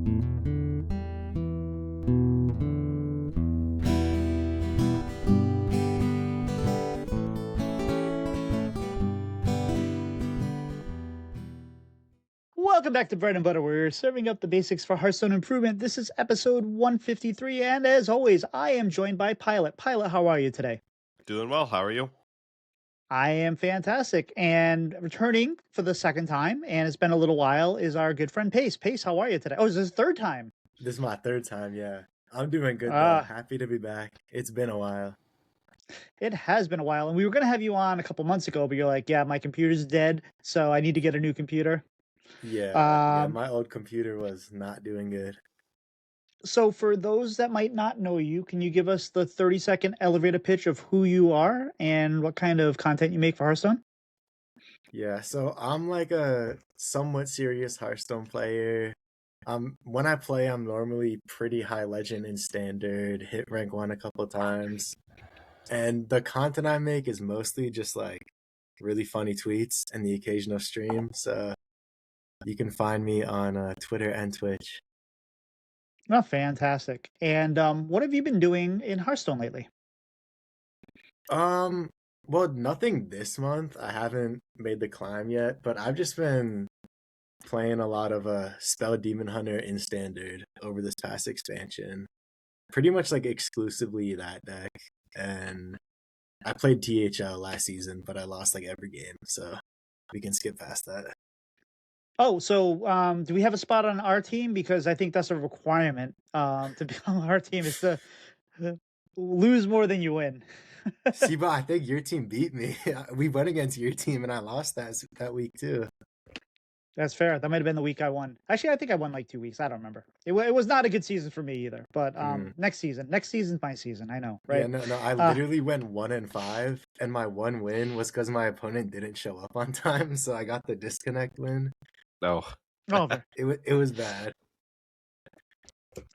Welcome back to Bread and Butter, where we're serving up the basics for Hearthstone Improvement. This is episode 153, and as always, I am joined by Pylet. Pylet, how are you today? Doing well. How are you? I am fantastic. And returning for the second time, and it's been a little while, is our good friend Pace. Pace, how are you today? Oh, is this third time? This is my third time, yeah. I'm doing good, though. Happy to be back. It's been a while. It has been a while, and we were going to have you on a couple months ago, but you're like, yeah, my computer's dead, so I need to get a new computer. Yeah, my old computer was not doing good. So for those that might not know you, can you give us the 30-second elevator pitch of who you are and what kind of content you make for Hearthstone? Yeah, so I'm like a somewhat serious Hearthstone player. When I play, I'm normally pretty high legend in standard, hit rank 1 a couple times. And the content I make is mostly just like really funny tweets and the occasional stream. So you can find me on Twitter and Twitch. Oh, fantastic. And what have you been doing in Hearthstone lately? Well, nothing this month. I haven't made the climb yet, but I've just been playing a lot of Spell Demon Hunter in standard over this past expansion. Pretty much like exclusively that deck. And I played THL last season, but I lost like every game, so we can skip past that. Oh, so do we have a spot on our team? Because I think that's a requirement to be on our team is to lose more than you win. Siba, I think your team beat me. We went against your team, and I lost that week too. That's fair. That might have been the week I won. Actually, I think I won like 2 weeks. I don't remember. It was not a good season for me either. But next season's my season. I know, right? Yeah, no. I literally went 1-5, and my one win was because my opponent didn't show up on time, so I got the disconnect win. No. Oh, it was bad.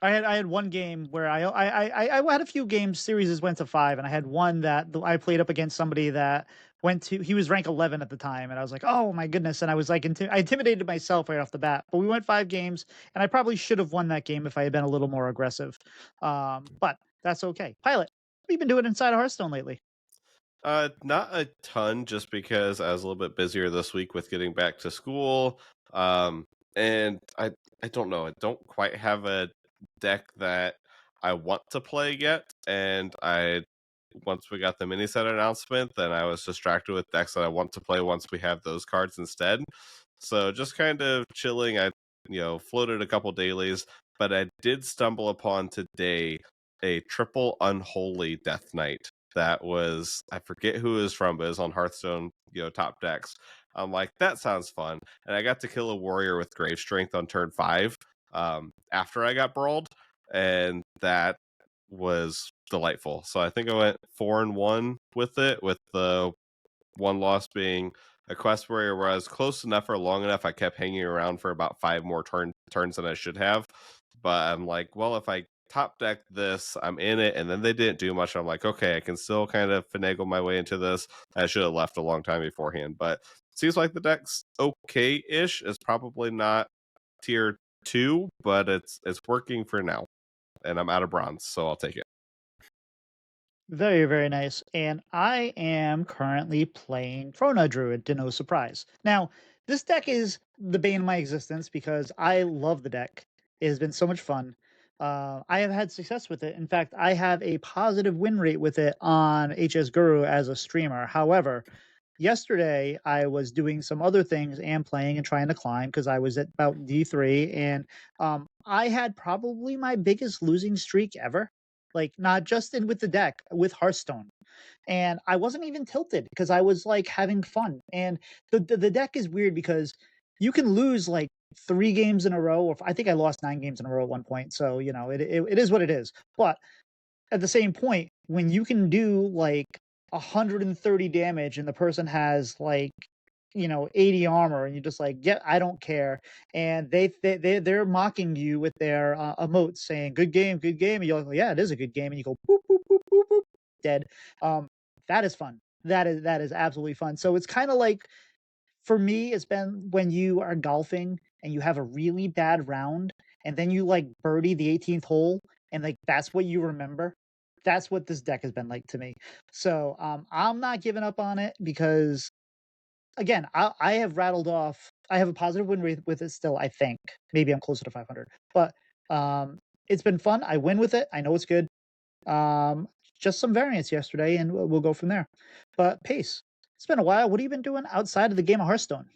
I had one game where I had a few games. Series went to 5, and I had one that I played up against somebody that he was rank 11 at the time, and I was like, oh my goodness, and I was like, I intimidated myself right off the bat. But we went 5 games, and I probably should have won that game if I had been a little more aggressive. But that's okay. Pylet, what have you been doing inside of Hearthstone lately? Not a ton, just because I was a little bit busier this week with getting back to school. And I don't know. I don't quite have a deck that I want to play yet. And once we got the mini set announcement, then I was distracted with decks that I want to play once we have those cards instead. So just kind of chilling. I floated a couple dailies, but I did stumble upon today a triple unholy Death Knight that was, I forget who it was from, but it was on Hearthstone, top decks. I'm like, that sounds fun. And I got to kill a warrior with Grave Strength on turn 5 after I got brawled, and that was delightful. So I think I went 4-1 with it, with the one loss being a quest warrior where I was close enough or long enough. I kept hanging around for about 5 more turns than I should have. But I'm like, well, if I top deck this, I'm in it, and then they didn't do much. I'm like, okay, I can still kind of finagle my way into this. I should have left a long time beforehand, but seems like the deck's okay-ish. It's probably not tier 2, but it's working for now, and I'm out of bronze, so I'll take it. Very, very nice. And I am currently playing Frona Druid, to no surprise. Now, this deck is the bane of my existence because I love the deck. It has been so much fun. I have had success with it. In fact, I have a positive win rate with it on HS Guru as a streamer. However, yesterday I was doing some other things and playing and trying to climb because I was at about D3, and I had probably my biggest losing streak ever. Like, not just with the deck, with Hearthstone. And I wasn't even tilted because I was like having fun. And the deck is weird because you can lose like 3 games in a row, or I think I lost 9 games in a row at one point. So, it is what it is. But at the same point, when you can do like 130 damage and the person has like 80 armor, and you're just like, yeah, I don't care. And they're mocking you with their emotes saying, good game, and you're like, yeah, it is a good game, and you go boop boop boop boop boop, dead. That is fun. That is absolutely fun. So it's kind of like, for me, it's been when you are golfing and you have a really bad round and then you like birdie the 18th hole, and like that's what you remember. That's what this deck has been like to me. So I'm not giving up on it because again, I have rattled off. I have a positive win rate with it still. I think maybe I'm closer to 500, but it's been fun. I win with it. I know it's good. Um, just some variance yesterday, and we'll go from there. But Pace, it's been a while. What have you been doing outside of the game of Hearthstone?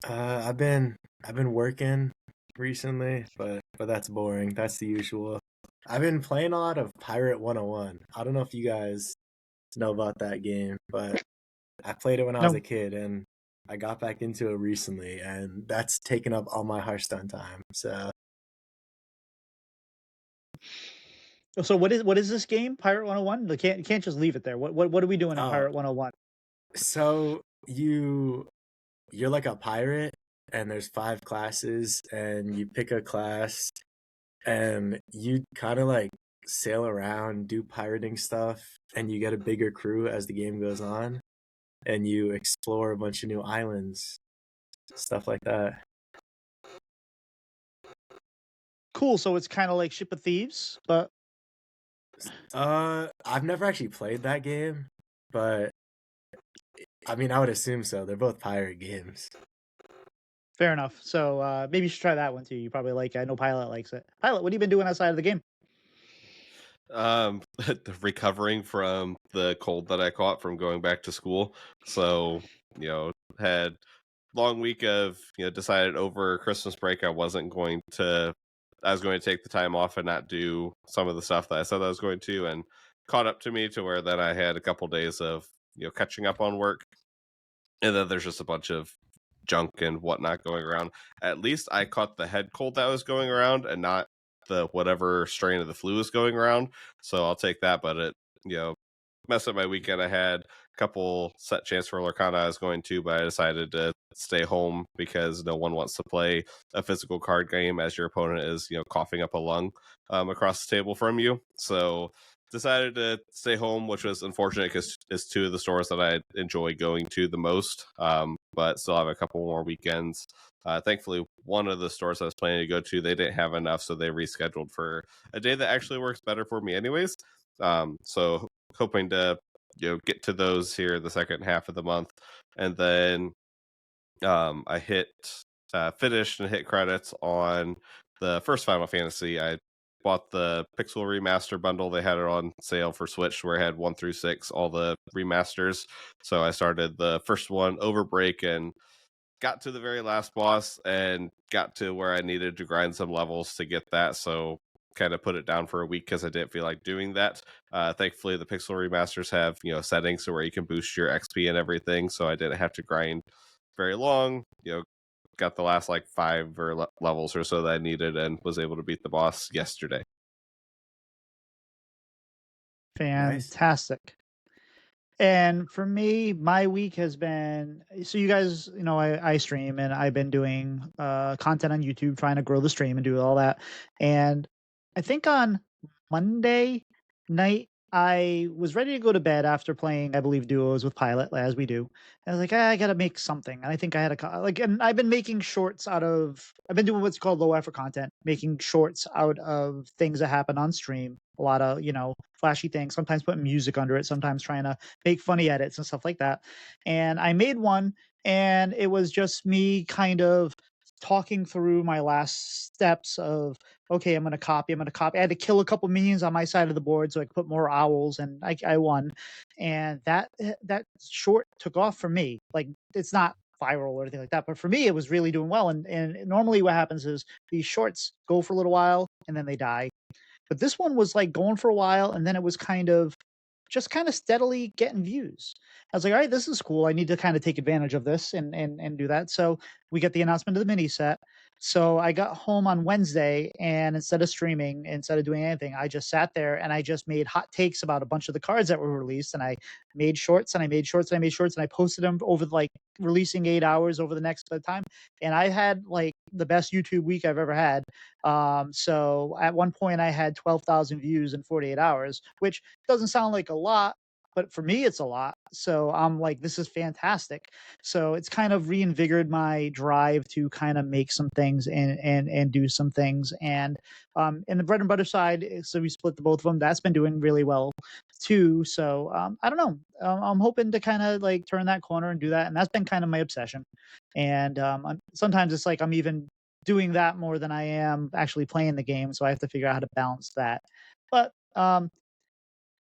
I've been working recently, but that's boring. That's the usual. I've been playing a lot of Pirate 101. I don't know if you guys know about that game, but I played it when I was No. a kid and I got back into it recently, and that's taken up all my Hearthstone time. So what is this game? Pirate 101? You can't just leave it there. What are we doing in Oh, Pirate 101? so you're like a pirate, and there's 5 classes, and you pick a class, and you kind of like sail around, do pirating stuff, and you get a bigger crew as the game goes on, and you explore a bunch of new islands, stuff like that. Cool. So it's kind of like Ship of Thieves, but I've never actually played that game, but I mean, I would assume so. They're both pirate games. fair enough. So maybe you should try that one too. You probably like it. I know Pilot likes it. Pilot, what have you been doing outside of the game? Recovering from the cold that I caught from going back to school. So, had long week of, decided over Christmas break I was going to take the time off and not do some of the stuff that I said I was going to, and caught up to me to where then I had a couple days of, catching up on work. And then there's just a bunch of junk and whatnot going around. At least I caught the head cold that was going around and not the whatever strain of the flu is going around. So I'll take that. But it, messed up my weekend. I had a couple set chance for Lorcana I was going to, but I decided to stay home because no one wants to play a physical card game as your opponent is, coughing up a lung across the table from you. So decided to stay home, which was unfortunate because it's two of the stores that I enjoy going to the most. But still have a couple more weekends. Thankfully, one of the stores I was planning to go to, they didn't have enough, so they rescheduled for a day that actually works better for me, anyways. So hoping to get to those here the second half of the month, and then I finished and hit credits on the first Final Fantasy. I bought the Pixel Remaster bundle. They had it on sale for Switch where it had 1 through 6, all the remasters. So I started the first one, Overbreak, and got to the very last boss and got to where I needed to grind some levels to get that. So kind of put it down for a week because I didn't feel like doing that. Thankfully, the Pixel Remasters have, settings so where you can boost your XP and everything. So I didn't have to grind very long. Got the last like 5 or levels or so that I needed and was able to beat the boss yesterday. Nice. Fantastic. And for me, my week has been so you guys, I stream and I've been doing content on YouTube, trying to grow the stream and do all that. And I think on Monday night, I was ready to go to bed after playing, I believe, duos with Pilot, as we do. And I was like, I gotta make something. And I think I had and I've been making shorts I've been doing what's called low effort content, making shorts out of things that happen on stream. A lot of, flashy things, sometimes putting music under it, sometimes trying to make funny edits and stuff like that. And I made one, and it was just me kind of talking through my last steps of okay, I'm gonna copy. I had to kill a couple minions on my side of the board so I could put more owls, and I won. And that short took off for me. Like it's not viral or anything like that, but for me it was really doing well. And normally what happens is these shorts go for a little while and then they die. But this one was like going for a while, and then it was kind of steadily getting views. I was like, all right, this is cool. I need to kind of take advantage of this and do that. So we get the announcement of the mini set. So I got home on Wednesday, and instead of streaming, instead of doing anything, I just sat there and I just made hot takes about a bunch of the cards that were released. And I made shorts and I made shorts and I made shorts and I posted them over like releasing 8 hours over the next time. And I had like the best YouTube week I've ever had. So at one point I had 12,000 views in 48 hours, which doesn't sound like a lot, but for me it's a lot. So I'm like, this is fantastic. So it's kind of reinvigorated my drive to kind of make some things and do some things. And in the bread and butter side, so we split the both of them. That's been doing really well too. So I don't know. I'm hoping to kind of like turn that corner and do that. And that's been kind of my obsession. And sometimes it's like I'm even doing that more than I am actually playing the game. So I have to figure out how to balance that. But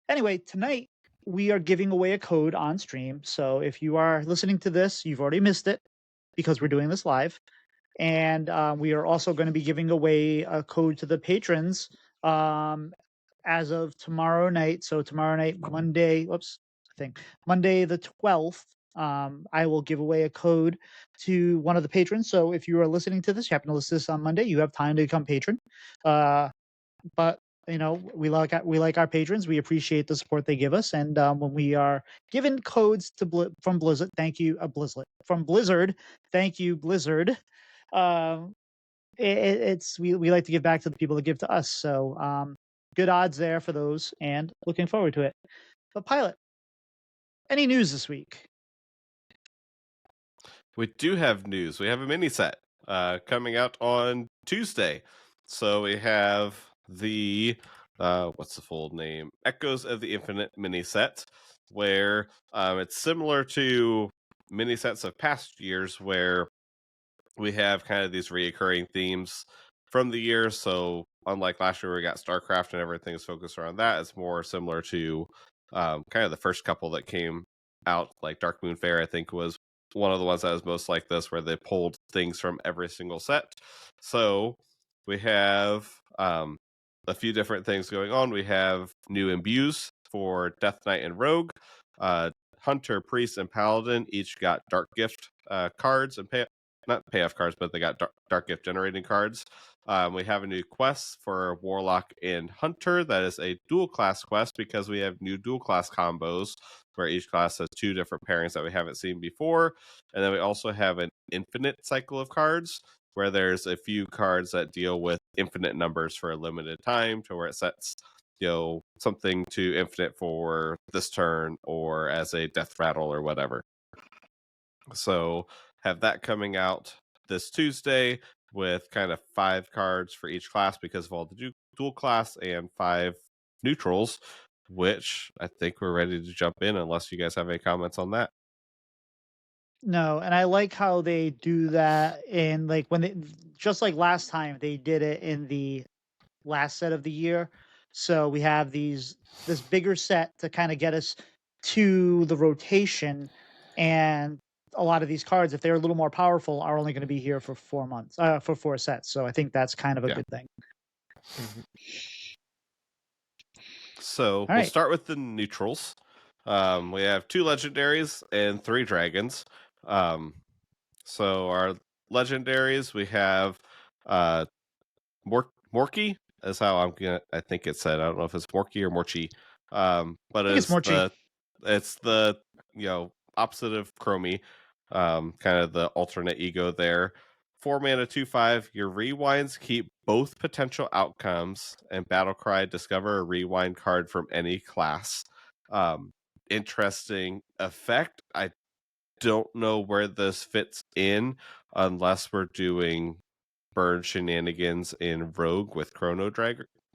anyway, tonight we are giving away a code on stream. So if you are listening to this, you've already missed it because we're doing this live. And we are also going to be giving away a code to the patrons as of tomorrow night. So tomorrow night, Monday, I think Monday the 12th, I will give away a code to one of the patrons. So if you are listening to this, you happen to listen to this on Monday, you have time to become patron. But we like our patrons. We appreciate the support they give us, and when we are given codes from Blizzard, thank you, from Blizzard, thank you, Blizzard. Um, it's we like to give back to the people that give to us. So good odds there for those, and looking forward to it. But Pilot, any news this week? We do have news. We have a mini set coming out on Tuesday. So we have the what's the full name? Echoes of the Infinite MiniSet, where it's similar to mini sets of past years, where we have kind of these reoccurring themes from the year. So unlike last year, where we got StarCraft and everything's focused around that, it's more similar to kind of the first couple that came out, like Dark Moon Fair, I think was one of the ones that was most like this, where they pulled things from every single set. So we have a few different things going on. We have new imbues for Death Knight and Rogue. Hunter, Priest, and Paladin each got Dark Gift cards and not payoff cards, but they got dark gift generating cards. We have a new quest for Warlock and Hunter. That is a dual class quest because we have new dual class combos where each class has two different pairings that we haven't seen before. And then we also have an infinite cycle of cards where there's a few cards that deal with infinite numbers for a limited time, to where it sets something to infinite for this turn or as a death rattle or whatever. So have that coming out this Tuesday with kind of 5 cards for each class because of all the dual class, and 5 neutrals, which I think we're ready to jump in unless you guys have any comments on that. No, and I like how they do that in like when they just like last time they did it in the last set of the year. So we have this bigger set to kind of get us to the rotation, and a lot of these cards, if they're a little more powerful, are only going to be here for 4 months, for 4 sets. So I think that's kind of a good thing. Mhm. So we'll start with the neutrals. We have 2 legendaries and 3 dragons. So our legendaries, we have Morky is how I think it's said. I don't know if it's Morky or Morchi. But I think it's Morchi. It's the opposite of Chromie. Kind of the alternate ego there. 4 mana, 2/5. Your rewinds keep both potential outcomes, and Battlecry, discover a rewind card from any class. Interesting effect. I don't know where this fits in unless we're doing burn shenanigans in Rogue with Chrono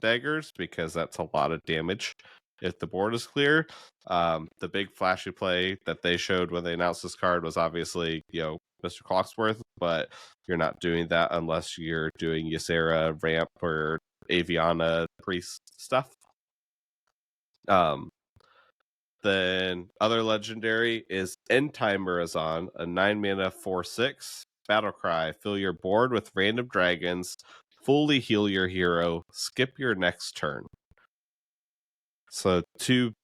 Daggers, because that's a lot of damage if the board is clear. The big flashy play that they showed when they announced this card was obviously, Mr. Clocksworth, but you're not doing that unless you're doing Ysera, Ramp, or Aviana Priest stuff. Then other legendary is End Time Murazan, a 9 mana 4/6 Battlecry. Fill your board with random dragons, fully heal your hero, skip your next turn. So 2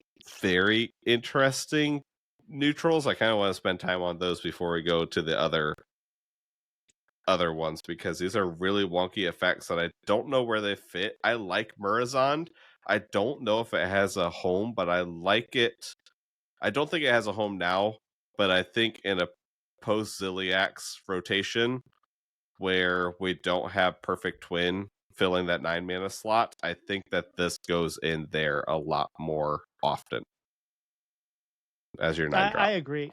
very interesting neutrals. I kind of want to spend time on those before we go to the other ones, because these are really wonky effects that I don't know where they fit. I like Murazan. I don't know if it has a home, but I like it. I don't think it has a home now, but I think in a post-Ziliax rotation where we don't have Perfect Twin filling that 9 mana slot, I think that this goes in there a lot more often. as your 9 I drop. agree.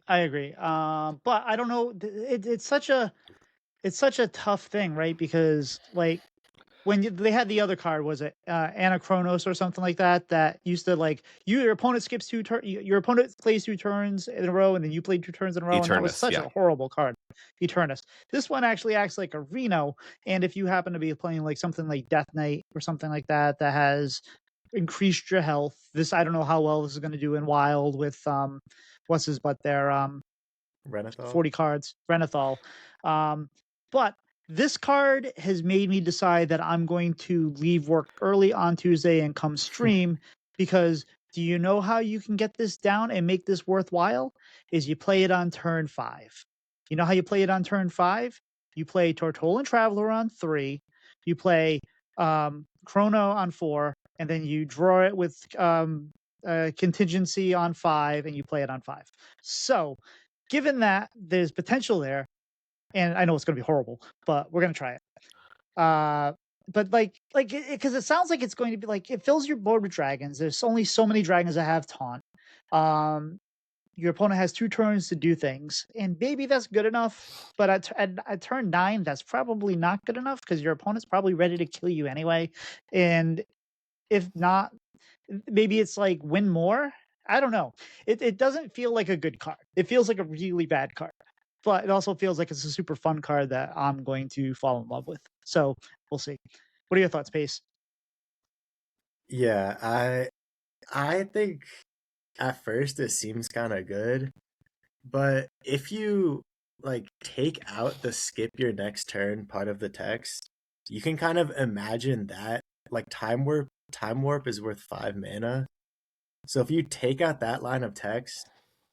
I agree. But I don't know. It's such a tough thing, right? Because like when they had the other card, was it Anachronos or something like that? That used to like your opponent skips your opponent plays 2 turns in a row, and then you play 2 turns in a row, and that was Eternus, such yeah. a horrible card. Eternus. This one actually acts like a Reno, and if you happen to be playing like something like Death Knight or something like that that has increased your health, this I don't know how well this is going to do in Wild with what's his butt there 40 cards, Renethal. But this card has made me decide that I'm going to leave work early on Tuesday and come stream because do you know how you can get this down and make this worthwhile? Is you play it on turn 5. You know how you play it on turn 5? You play Tortolan Traveler on 3. You play Chrono on 4, and then you draw it with contingency on 5, and you play it on 5. So given that there's potential there, and I know it's going to be horrible, but we're going to try it. But because it sounds like it's going to be like it fills your board with dragons. There's only so many dragons that have taunt. Your opponent has 2 turns to do things, and maybe that's good enough. But at turn 9, that's probably not good enough because your opponent's probably ready to kill you anyway. And if not, maybe it's like win more. I don't know. It doesn't feel like a good card. It feels like a really bad card. But it also feels like it's a super fun card that I'm going to fall in love with. So we'll see. What are your thoughts, Pace? Yeah, I think at first it seems kind of good, but if you like take out the skip your next turn part of the text, you can kind of imagine that like time warp is worth 5 mana. So if you take out that line of text,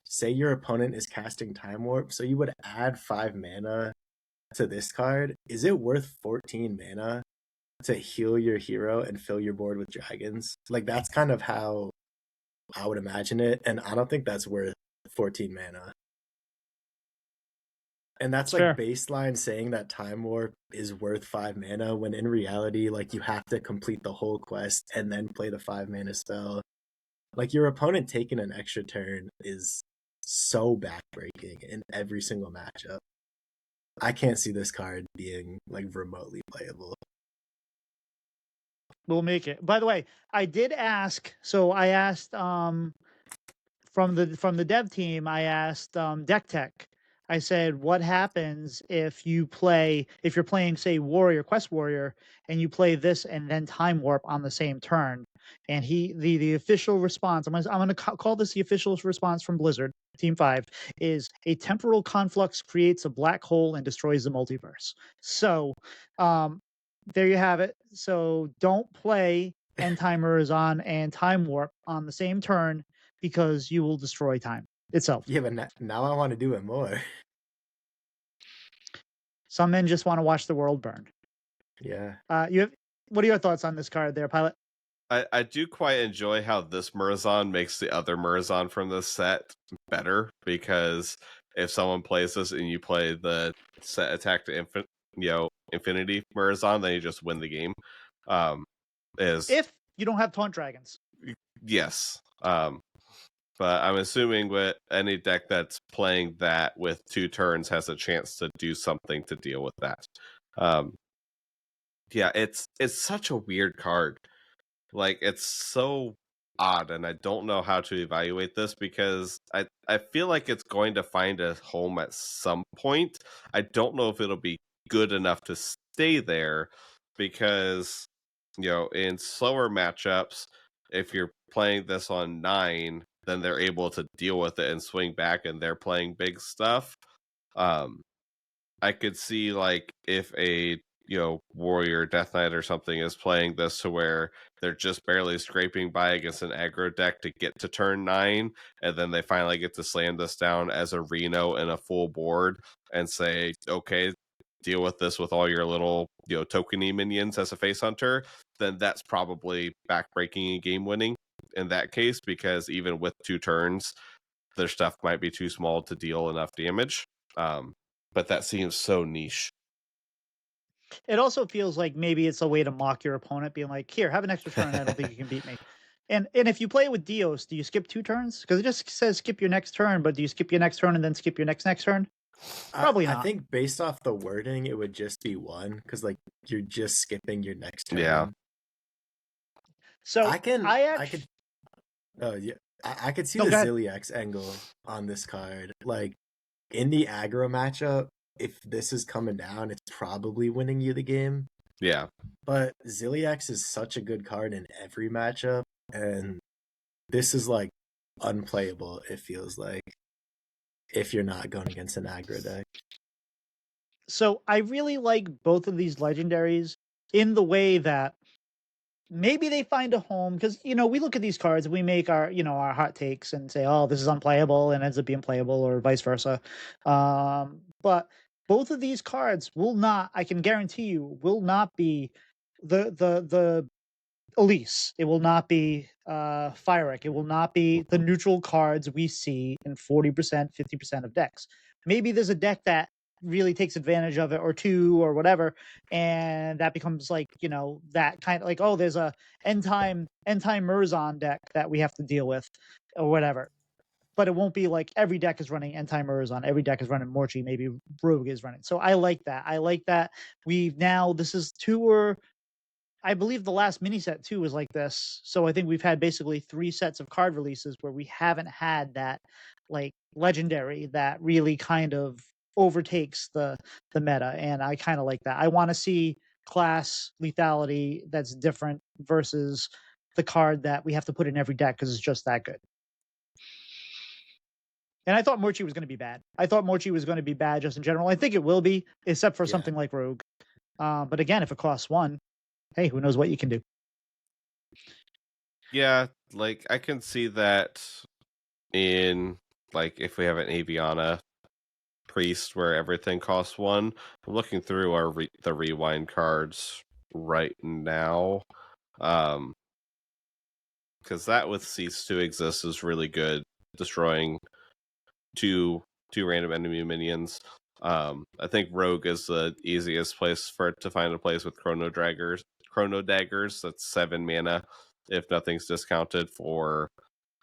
say your opponent is casting time warp, so you would add 5 mana to this card. Is it worth 14 mana to heal your hero and fill your board with dragons? Like that's kind of how I would imagine it, and I don't think that's worth 14 mana. And that's It's like fair. baseline saying that time warp is worth 5 mana when in reality like you have to complete the whole quest and then play the 5 mana spell. Like your opponent taking an extra turn is so backbreaking in every single matchup. I can't see this card being like remotely playable. We'll make it. By the way, I did ask. So I asked from the dev team. I asked Deck Tech. I said, what happens if you're playing, say, Warrior, Quest Warrior, and you play this and then Time Warp on the same turn? And the official response, I'm gonna call this the official response from Blizzard, Team 5, is a temporal conflux creates a black hole and destroys the multiverse. So, there you have it. So don't play End Time Horizon and Time Warp on the same turn because you will destroy time itself. Yeah, but now I want to do it more. Some men just want to watch the world burn. Yeah. What are your thoughts on this card there, Pilot? I do quite enjoy how this Murazon makes the other Murazon from this set better, because if someone plays this and you play the set attack to Infinity Murazon, then you just win the game. If you don't have taunt dragons. Yes. But I'm assuming with any deck that's playing that with 2 turns has a chance to do something to deal with that. Yeah, it's such a weird card. Like, it's so odd, and I don't know how to evaluate this because I feel like it's going to find a home at some point. I don't know if it'll be good enough to stay there because, in slower matchups, if you're playing this on 9, then they're able to deal with it and swing back, and they're playing big stuff. I could see, like, if a warrior death knight or something is playing this to where they're just barely scraping by against an aggro deck to get to turn 9, and then they finally get to slam this down as a Reno and a full board and say, okay, deal with this with all your little tokeny minions as a face hunter, then that's probably backbreaking and game winning in that case, because even with 2 turns their stuff might be too small to deal enough damage. But that seems so niche. It also feels like maybe it's a way to mock your opponent, being like, here, have an extra turn. I don't think you can beat me. And if you play it with Dios, do you skip 2 turns? Because it just says skip your next turn, but do you skip your next turn and then skip your next turn? Probably I not. think based off the wording, it would just be one because like you're just skipping your next turn. Yeah. So I could oh yeah, I could see No, the go ahead. Ziliax angle on this card. Like in the aggro matchup, if this is coming down, it's probably winning you the game. Yeah. But Ziliax is such a good card in every matchup, and this is like unplayable, it feels like, if you're not going against an aggro deck. So I really like both of these legendaries in the way that maybe they find a home because we look at these cards and we make our our hot takes and say, oh, this is unplayable, and ends up being playable, or vice versa. But both of these cards will not, I can guarantee you, will not be the Elise. It will not be Fyrek. It will not be the neutral cards we see in 40%, 50% of decks. Maybe there's a deck that really takes advantage of it, or two, or whatever, and that becomes like, that kind of like, oh, there's a end time Murzon deck that we have to deal with, or whatever. But it won't be like every deck is running end time Murzon, every deck is running Morchi, maybe Rogue is running. So I like that. This is tour. I believe the last mini set too was like this. So I think we've had basically 3 sets of card releases where we haven't had that like legendary that really kind of overtakes the meta, and I kind of like that. I want to see class lethality that's different versus the card that we have to put in every deck because it's just that good. And I thought Morchi was going to be bad. I thought Morchi was going to be bad just in general. I think it will be, except for something like Rogue. But again, if it costs 1, hey, who knows what you can do. Yeah, like I can see that in like if we have an Aviana priest where everything costs 1. I'm looking through the rewind cards right now. Because that with cease to exist is really good, destroying two random enemy minions. I think Rogue is the easiest place for it to find a place with Chrono Daggers. That's 7 mana if nothing's discounted for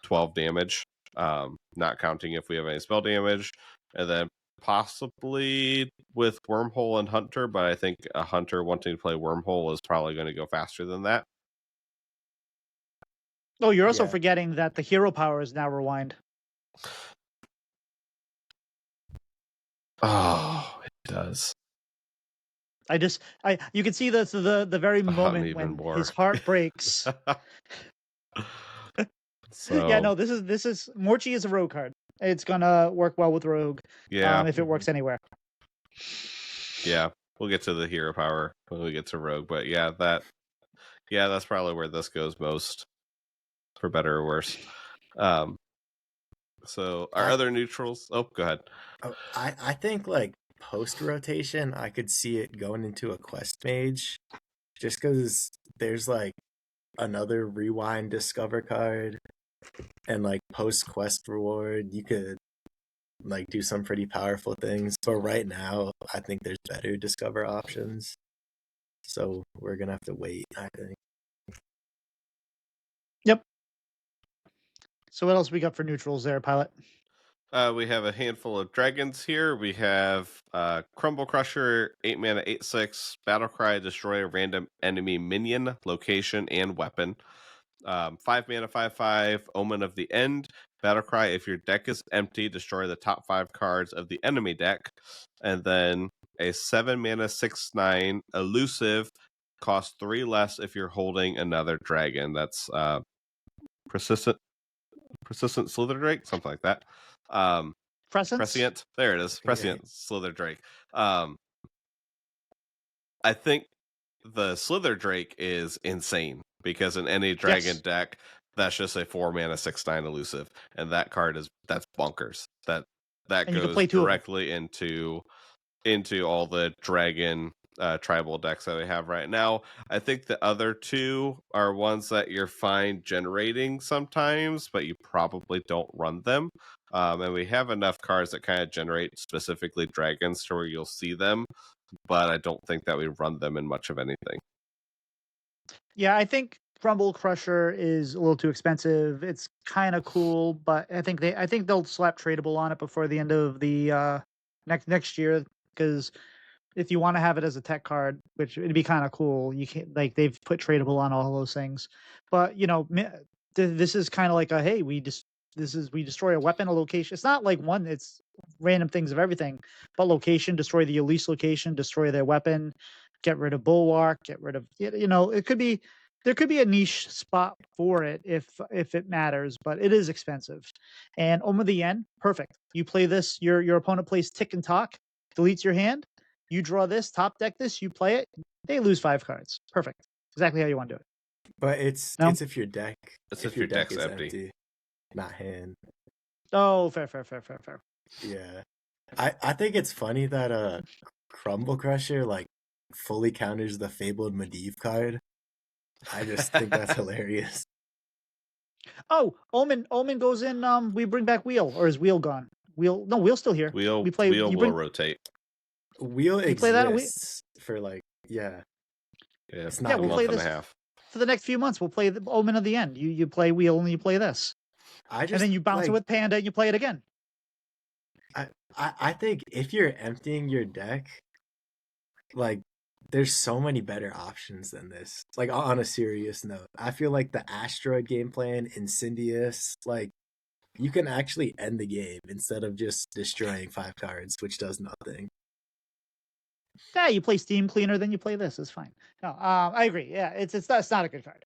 12 damage. Not counting if we have any spell damage, and then possibly with Wormhole and Hunter, but I think a Hunter wanting to play Wormhole is probably going to go faster than that. Oh, you're also forgetting that the hero power is now rewind. Oh, it does. You can see the very moment when his heart breaks. So yeah, no, this is Morchi is a rogue card. It's gonna work well with Rogue. Yeah, if it works anywhere. Yeah, we'll get to the hero power when we get to Rogue, but that's probably where this goes most, for better or worse. So our other neutrals. Oh, go ahead. I think like post rotation, I could see it going into a quest mage, just because there's like another rewind discover card, and like post quest reward, you could like do some pretty powerful things. But right now, I think there's better discover options, so we're gonna have to wait, I think. Yep. So what else we got for neutrals there, Pylet? We have a handful of dragons here. We have Crumble Crusher, 8 mana, 8/6, Battlecry, destroy a random enemy minion, location, and weapon. 5 mana, 5/5, Omen of the End. Battlecry, if your deck is empty, destroy the top 5 cards of the enemy deck. And then a 7 mana, 6/9, elusive, costs 3 less if you're holding another dragon. That's persistent Slither Drake, something like that. Prescient. There it is. Prescient Slither Drake. I think the Slither Drake is insane because in any dragon deck, that's just a 4 mana 6/9 elusive, and that card that's bonkers. That goes directly into all the dragon tribal decks that we have right now. I think the other 2 are ones that you're fine generating sometimes, but you probably don't run them. And we have enough cards that kind of generate specifically dragons to where you'll see them, but I don't think that we run them in much of anything. Yeah, I think Crumble Crusher is a little too expensive. It's kind of cool, but I think they'll slap tradable on it before the end of the next year, because if you want to have it as a tech card, which it'd be kind of cool, you can like they've put tradable on all those things. But this is kind of like a hey, we destroy a weapon, a location. It's not like one. It's random things of everything, but location, destroy the Elise location, destroy their weapon, get rid of Bulwark, get rid of it could be there could be a niche spot for it if it matters, but it is expensive. And Oma the Yen, perfect. You play this, your opponent plays Tick and Talk, deletes your hand. You draw this, top deck this, you play it, they lose 5 cards. Perfect. Exactly how you want to do it. But it's No? it's if your deck your deck deck's is empty. not hand. Oh, fair. Yeah. I think it's funny that Crumble Crusher like fully counters the Fabled Medivh card. I just think that's hilarious. Oh, Omen goes in. We bring back Wheel, or is Wheel gone? Wheel's still here. Wheel will rotate. Wheel you play that exists for like Yeah, it's yeah, not a we'll month play and this a half. for the next few months. We'll play the Omen of the End. You play Wheel and you play this, I just and then you bounce like it with Panda and you play it again. I think if you're emptying your deck, like there's so many better options than this. Like on a serious note, I feel like the Asteroid game plan, Incendious, like you can actually end the game instead of just destroying 5 cards, which does nothing. Yeah, you play Steam Cleaner, then you play this. It's fine. No, I agree. Yeah, it's not a good card.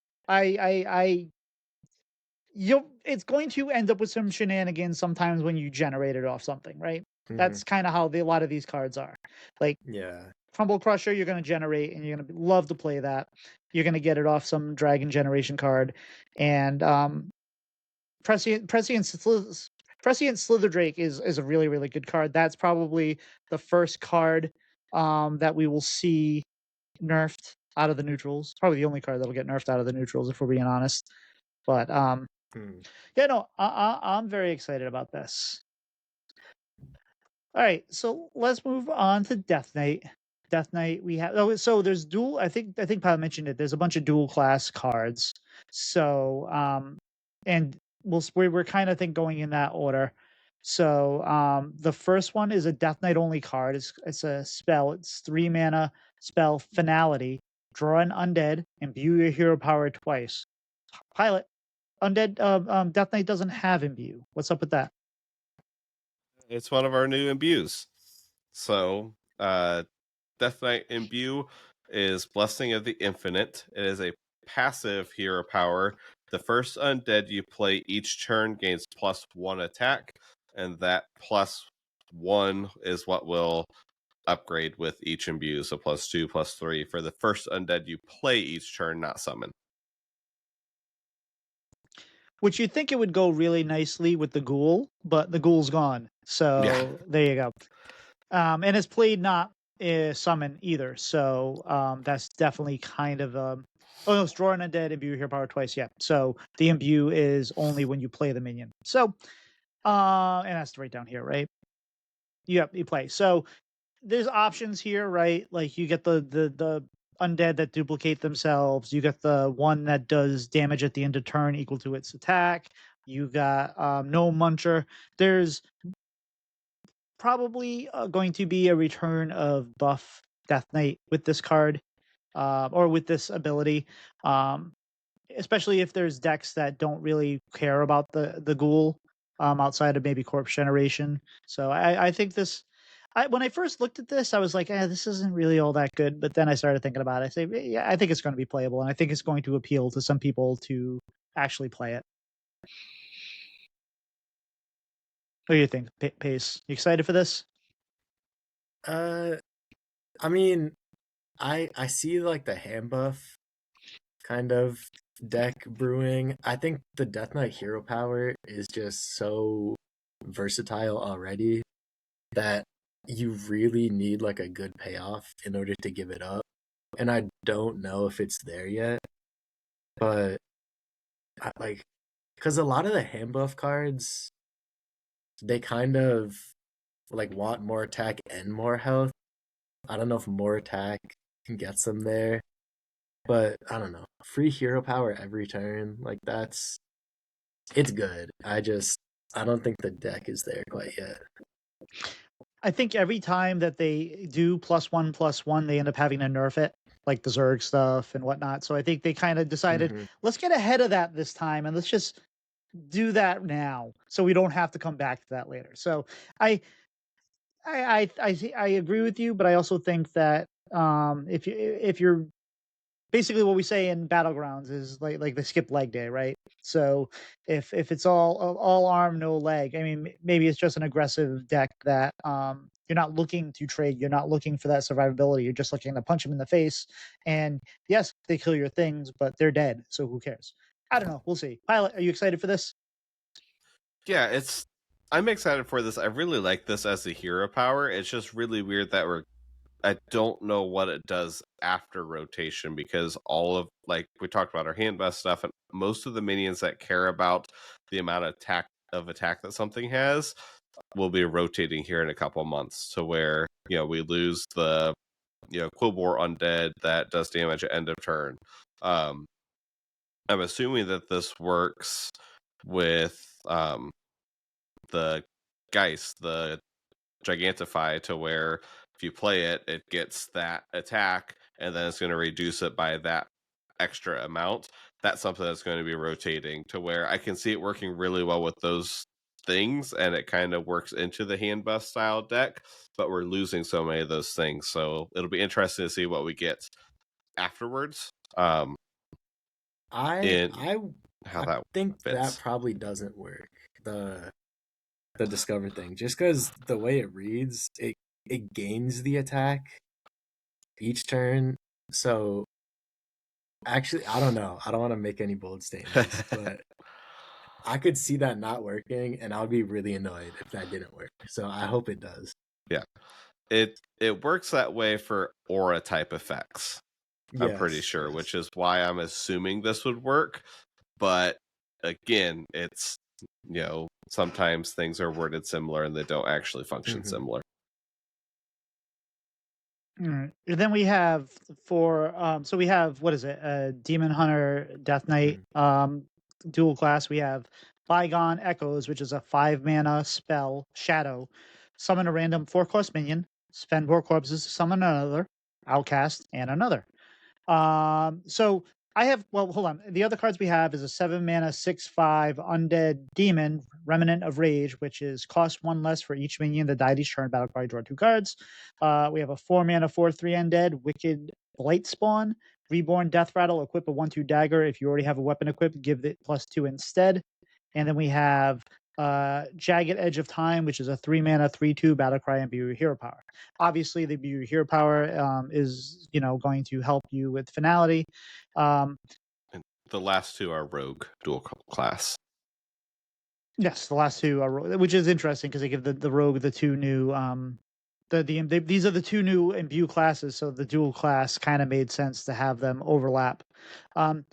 It's going to end up with some shenanigans sometimes when you generate it off something, right? That's kind of how a lot of these cards are. Like Yeah. Crumble Crusher, you're going to generate, and you're going to love to play that. You're going to get it off some Dragon Generation card, and Prescient Slither Drake is a really really good card. That's probably the first card that we will see nerfed out of the neutrals. Probably the only card that'll get nerfed out of the neutrals, if we're being honest. But yeah, no, I'm very excited about this. All right, so let's move on to Death Knight. Death Knight, we have so there's dual. I think Pat mentioned it. There's a bunch of dual class cards. So and we're kind of going in that order. So the first one is a Death Knight only card. It's a spell. It's 3 mana spell Finality. Draw an undead, imbue your hero power twice. Pylet, undead Death Knight doesn't have imbue. What's up with that? It's one of our new imbues. So, Death Knight Imbue is Blessing of the Infinite. It is a passive hero power. The first undead you play each turn gains +1 attack, and that +1 is what will upgrade with each imbue. So +2, +3 for the first undead you play each turn, not summon. Which you'd think it would go really nicely with the ghoul, but the ghoul's gone. So there you go. And it's played not summon either. So that's definitely kind of oh no, it's draw an undead, imbue hero power twice. Yeah. So the imbue is only when you play the minion. So and that's right down here, right? Yep, you play. So there's options here, right? Like you get the undead that duplicate themselves. You get the one that does damage at the end of turn equal to its attack. You got no muncher. There's probably going to be a return of buff Death Knight with this card or with this ability. Especially if there's decks that don't really care about the ghoul outside of maybe Corpse Generation. So I think this. When I first looked at this, I was like, this isn't really all that good. But then I started thinking about it. I say, yeah, I think it's going to be playable, and I think it's going to appeal to some people to actually play it. What do you think, Pace? You excited for this? I mean, I see like the hand buff kind of deck brewing. I think the Death Knight hero power is just so versatile already that you really need like a good payoff in order to give it up. And I don't know if it's there yet. But because a lot of the hand buff cards, they kind of like want more attack and more health. I don't know if more attack gets them there. but I don't know. Free hero power every turn, like it's good. I don't think the deck is there quite yet. I think every time that they do +1/+1, they end up having to nerf it, like the Zerg stuff and whatnot. So I think they kind of decided, Mm-hmm. let's get ahead of that this time and let's just do that now, so we don't have to come back to that later. So I I agree with you, but I also think that if you're basically what we say in battlegrounds is like they skip leg day, right? So if it's all arm no leg, I mean maybe it's just an aggressive deck that you're not looking to trade, you're not looking for that survivability, you're just looking to punch them in the face, and yes, they kill your things, but they're dead, so who cares? I don't know, we'll see. Pilot, are you excited for this? Yeah, I'm excited for this. I really like this as a hero power. It's just really weird that I don't know what it does after rotation, because all of, like we talked about, our hand bust stuff, and most of the minions that care about the amount of attack that something has will be rotating here in a couple of months, to where we lose the Quillbore Undead that does damage at end of turn. Um, I'm assuming that this works with the Geist, the Gigantify, to where if you play it, it gets that attack, and then it's going to reduce it by that extra amount. That's something that's going to be rotating, to where I can see it working really well with those things, and it kind of works into the hand buff style deck, but we're losing so many of those things. So it'll be interesting to see what we get afterwards, I in I how I that think that fits. probably doesn't work. The discover thing, just because the way it reads, it gains the attack each turn. So actually, I don't know. I don't want to make any bold statements, but I could see that not working, and I would be really annoyed if that didn't work. So I hope it does. Yeah, it works that way for aura type effects, I'm pretty Yes, sure, yes. which is why I'm assuming this would work. But again, it's sometimes things are worded similar and they don't actually function Mm-hmm. similar. Then we have so we have, what is it, Demon Hunter Death Knight Mm-hmm. dual class. We have Bygone Echoes, which is a 5 mana spell, shadow. Summon a random 4 cost minion, spend 4 corpses to summon another, outcast, and another. So I have, well, hold on. The other cards we have is a 7 mana 6/5 undead demon, Remnant of Rage, which is cost 1 less for each minion that died each turn. Battle card, draw 2 cards. We have a 4 mana 4/3 undead, Wicked Blight Spawn, Reborn Death Rattle, equip a 1/2 dagger. If you already have a weapon equipped, give it +2 instead. And then we have Jagged Edge of Time, which is a 3 mana 3/2 battle cry and Be Hero Power. Obviously, the Be Hero Power is going to help you with finality. Um, And the last two are rogue dual class. yes, the last two are, which is interesting because they give the rogue the two new these are the two new imbue classes, so the dual class kind of made sense to have them overlap. Um,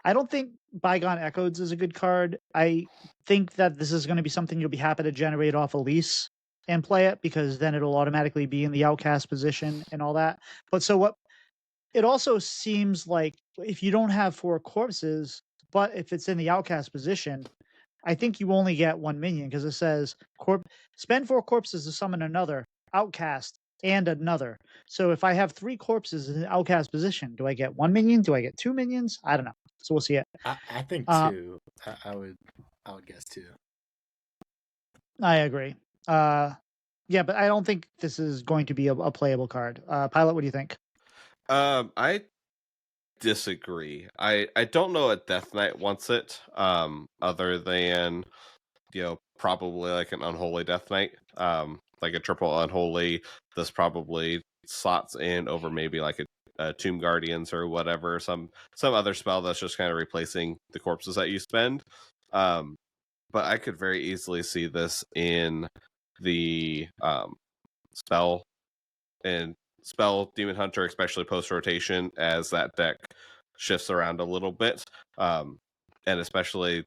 I don't think Bygone Echoes is a good card. I think that this is going to be something you'll be happy to generate off Elise and play it, because then it'll automatically be in the outcast position and all that. But so what? It also seems like if you don't have 4 corpses, but if it's in the outcast position, I think you only get 1 minion, because it says spend 4 corpses to summon another outcast and another. So if I have 3 corpses in the outcast position, do I get 1 minion? Do I get 2 minions? I don't know. So we'll see it. I think Uh, two. I would guess two. I agree. Yeah, but I don't think this is going to be a playable card. Pilot, what do you think? I disagree. I don't know if Death Knight wants it, other than probably like an Unholy Death Knight, like a triple Unholy. This probably slots in over maybe like a Tomb Guardians or whatever, some other spell that's just kind of replacing the corpses that you spend. But I could very easily see this in the spell and spell Demon Hunter, especially post rotation, as that deck shifts around a little bit, and especially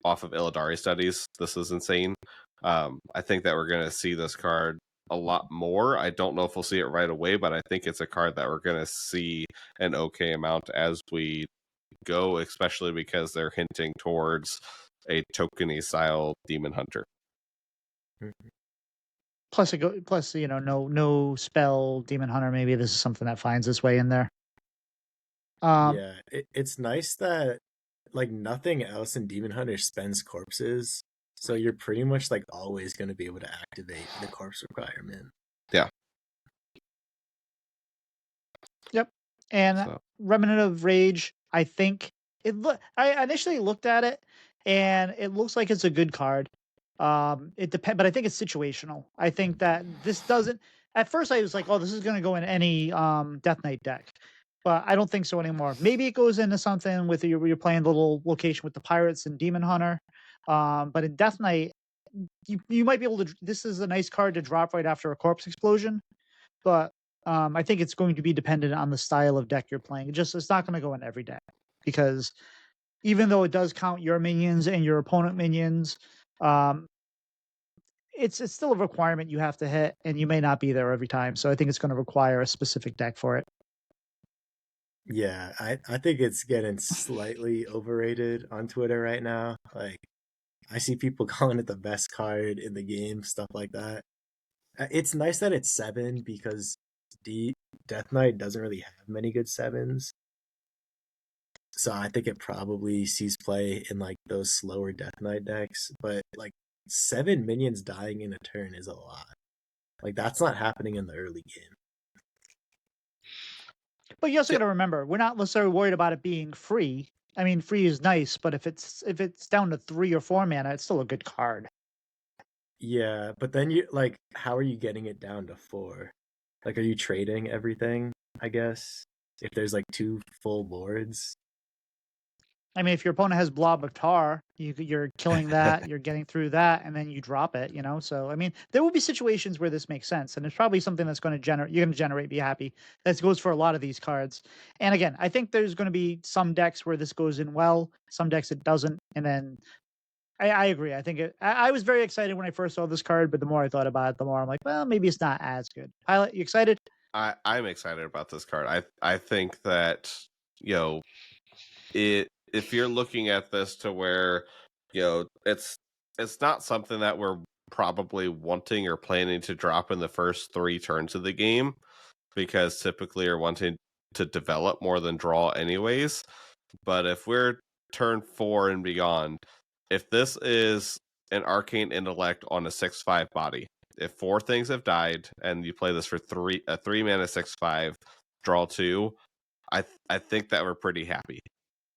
off of Illidari studies. This is insane. I think that we're going to see this card a lot more. I don't know if we'll see it right away, but I think it's a card that we're going to see an okay amount as we go, especially because they're hinting towards a tokeny style Demon Hunter. Plus, no spell Demon Hunter. Maybe this is something that finds its way in there. Yeah, it's nice that like nothing else in Demon Hunter spends corpses, so you're pretty much like always going to be able to activate the corpse requirement. Yeah. Yep. And So. Remnant of Rage, I think I initially looked at it and it looks like it's a good card. It depends, but I think it's situational. I think that this doesn't. At first, I was like, "Oh, this is going to go in any Death Knight deck," but I don't think so anymore. Maybe it goes into something with you're playing the little location with the pirates and Demon Hunter. But in Death Knight, you might be able to. This is a nice card to drop right after a corpse explosion, but I think it's going to be dependent on the style of deck you're playing. It's not going to go in every deck because even though it does count your minions and your opponent minions, um, it's still a requirement you have to hit, and you may not be there every time. So I think it's going to require a specific deck for it. Yeah, I think it's getting slightly overrated on Twitter right now. Like, I see people calling it the best card in the game, stuff like that. It's nice that it's 7 because Death Knight doesn't really have many good 7s. So I think it probably sees play in like those slower Death Knight decks. But like 7 minions dying in a turn is a lot. Like that's not happening in the early game. But you also got to remember, we're not necessarily worried about it being free. I mean, free is nice, but if it's down to 3 or 4 mana, it's still a good card. Yeah, but then you like, how are you getting it down to 4? Like, are you trading everything? I guess if there's like 2 full boards. I mean, if your opponent has Blob of Tar, you're killing that, you're getting through that, and then you drop it, So, I mean, there will be situations where this makes sense, and it's probably something that's going to you're going to generate, be happy. That goes for a lot of these cards. And again, I think there's going to be some decks where this goes in well, some decks it doesn't, and then I agree. I think I was very excited when I first saw this card, but the more I thought about it, the more I'm like, well, maybe it's not as good. Pylet, you excited? I'm excited about this card. I think that if you're looking at this to where it's not something that we're probably wanting or planning to drop in the first 3 turns of the game, because typically you're wanting to develop more than draw anyways. But if we're turn 4 and beyond, if this is an Arcane Intellect on a 6/5 body, if 4 things have died and you play this for 3 mana 6/5, draw 2, I think that we're pretty happy.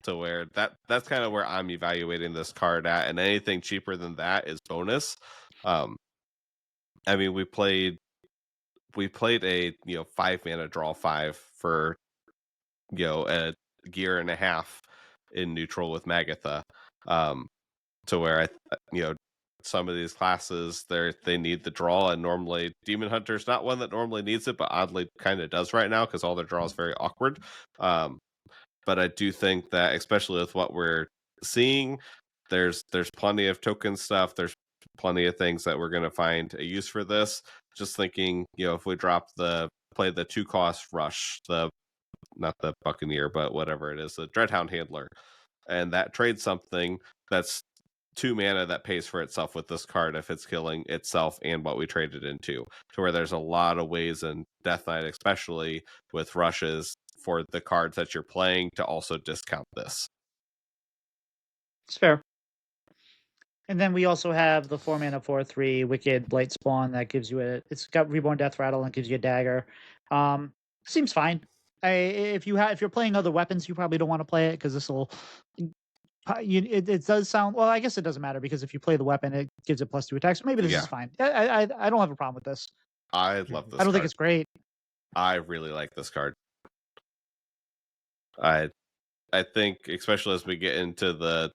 To where that's kind of where I'm evaluating this card at, and anything cheaper than that is bonus. I mean, we played a 5 mana draw 5 for a gear and a half in neutral with Magatha, to where some of these classes they need the draw, and normally Demon Hunter's not one that normally needs it, but oddly kind of does right now because all their draw is very awkward. But I do think that, especially with what we're seeing, there's plenty of token stuff. There's plenty of things that we're going to find a use for this. Just thinking, if we play the 2-cost Rush, not the Buccaneer, but whatever it is, the Dreadhound Handler, and that trades something that's 2 mana that pays for itself with this card if it's killing itself and what we traded into. To where there's a lot of ways in Death Knight, especially with rushes, for the cards that you're playing to also discount this. It's fair. And then we also have the 4 mana 4/3 Wicked Blight Spawn that gives you it's got Reborn Death Rattle and gives you a dagger. Seems fine. If you're playing other weapons, you probably don't want to play it because this will. It does sound well. I guess it doesn't matter because if you play the weapon, it gives it +2 attacks. Maybe this is fine. I don't have a problem with this. I love this. I don't think it's great. I really like this card. I think, especially as we get into the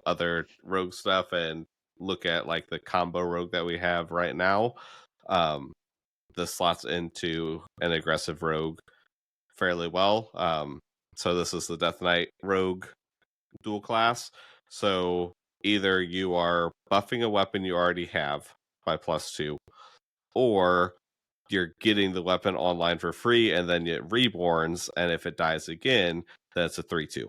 other rogue stuff and look at like the combo rogue that we have right now, this slots into an aggressive rogue fairly well. So this is the Death Knight rogue dual class. So either you are buffing a weapon you already have by +2, or you're getting the weapon online for free and then it reborns, and if it dies again, then it's a 3/2.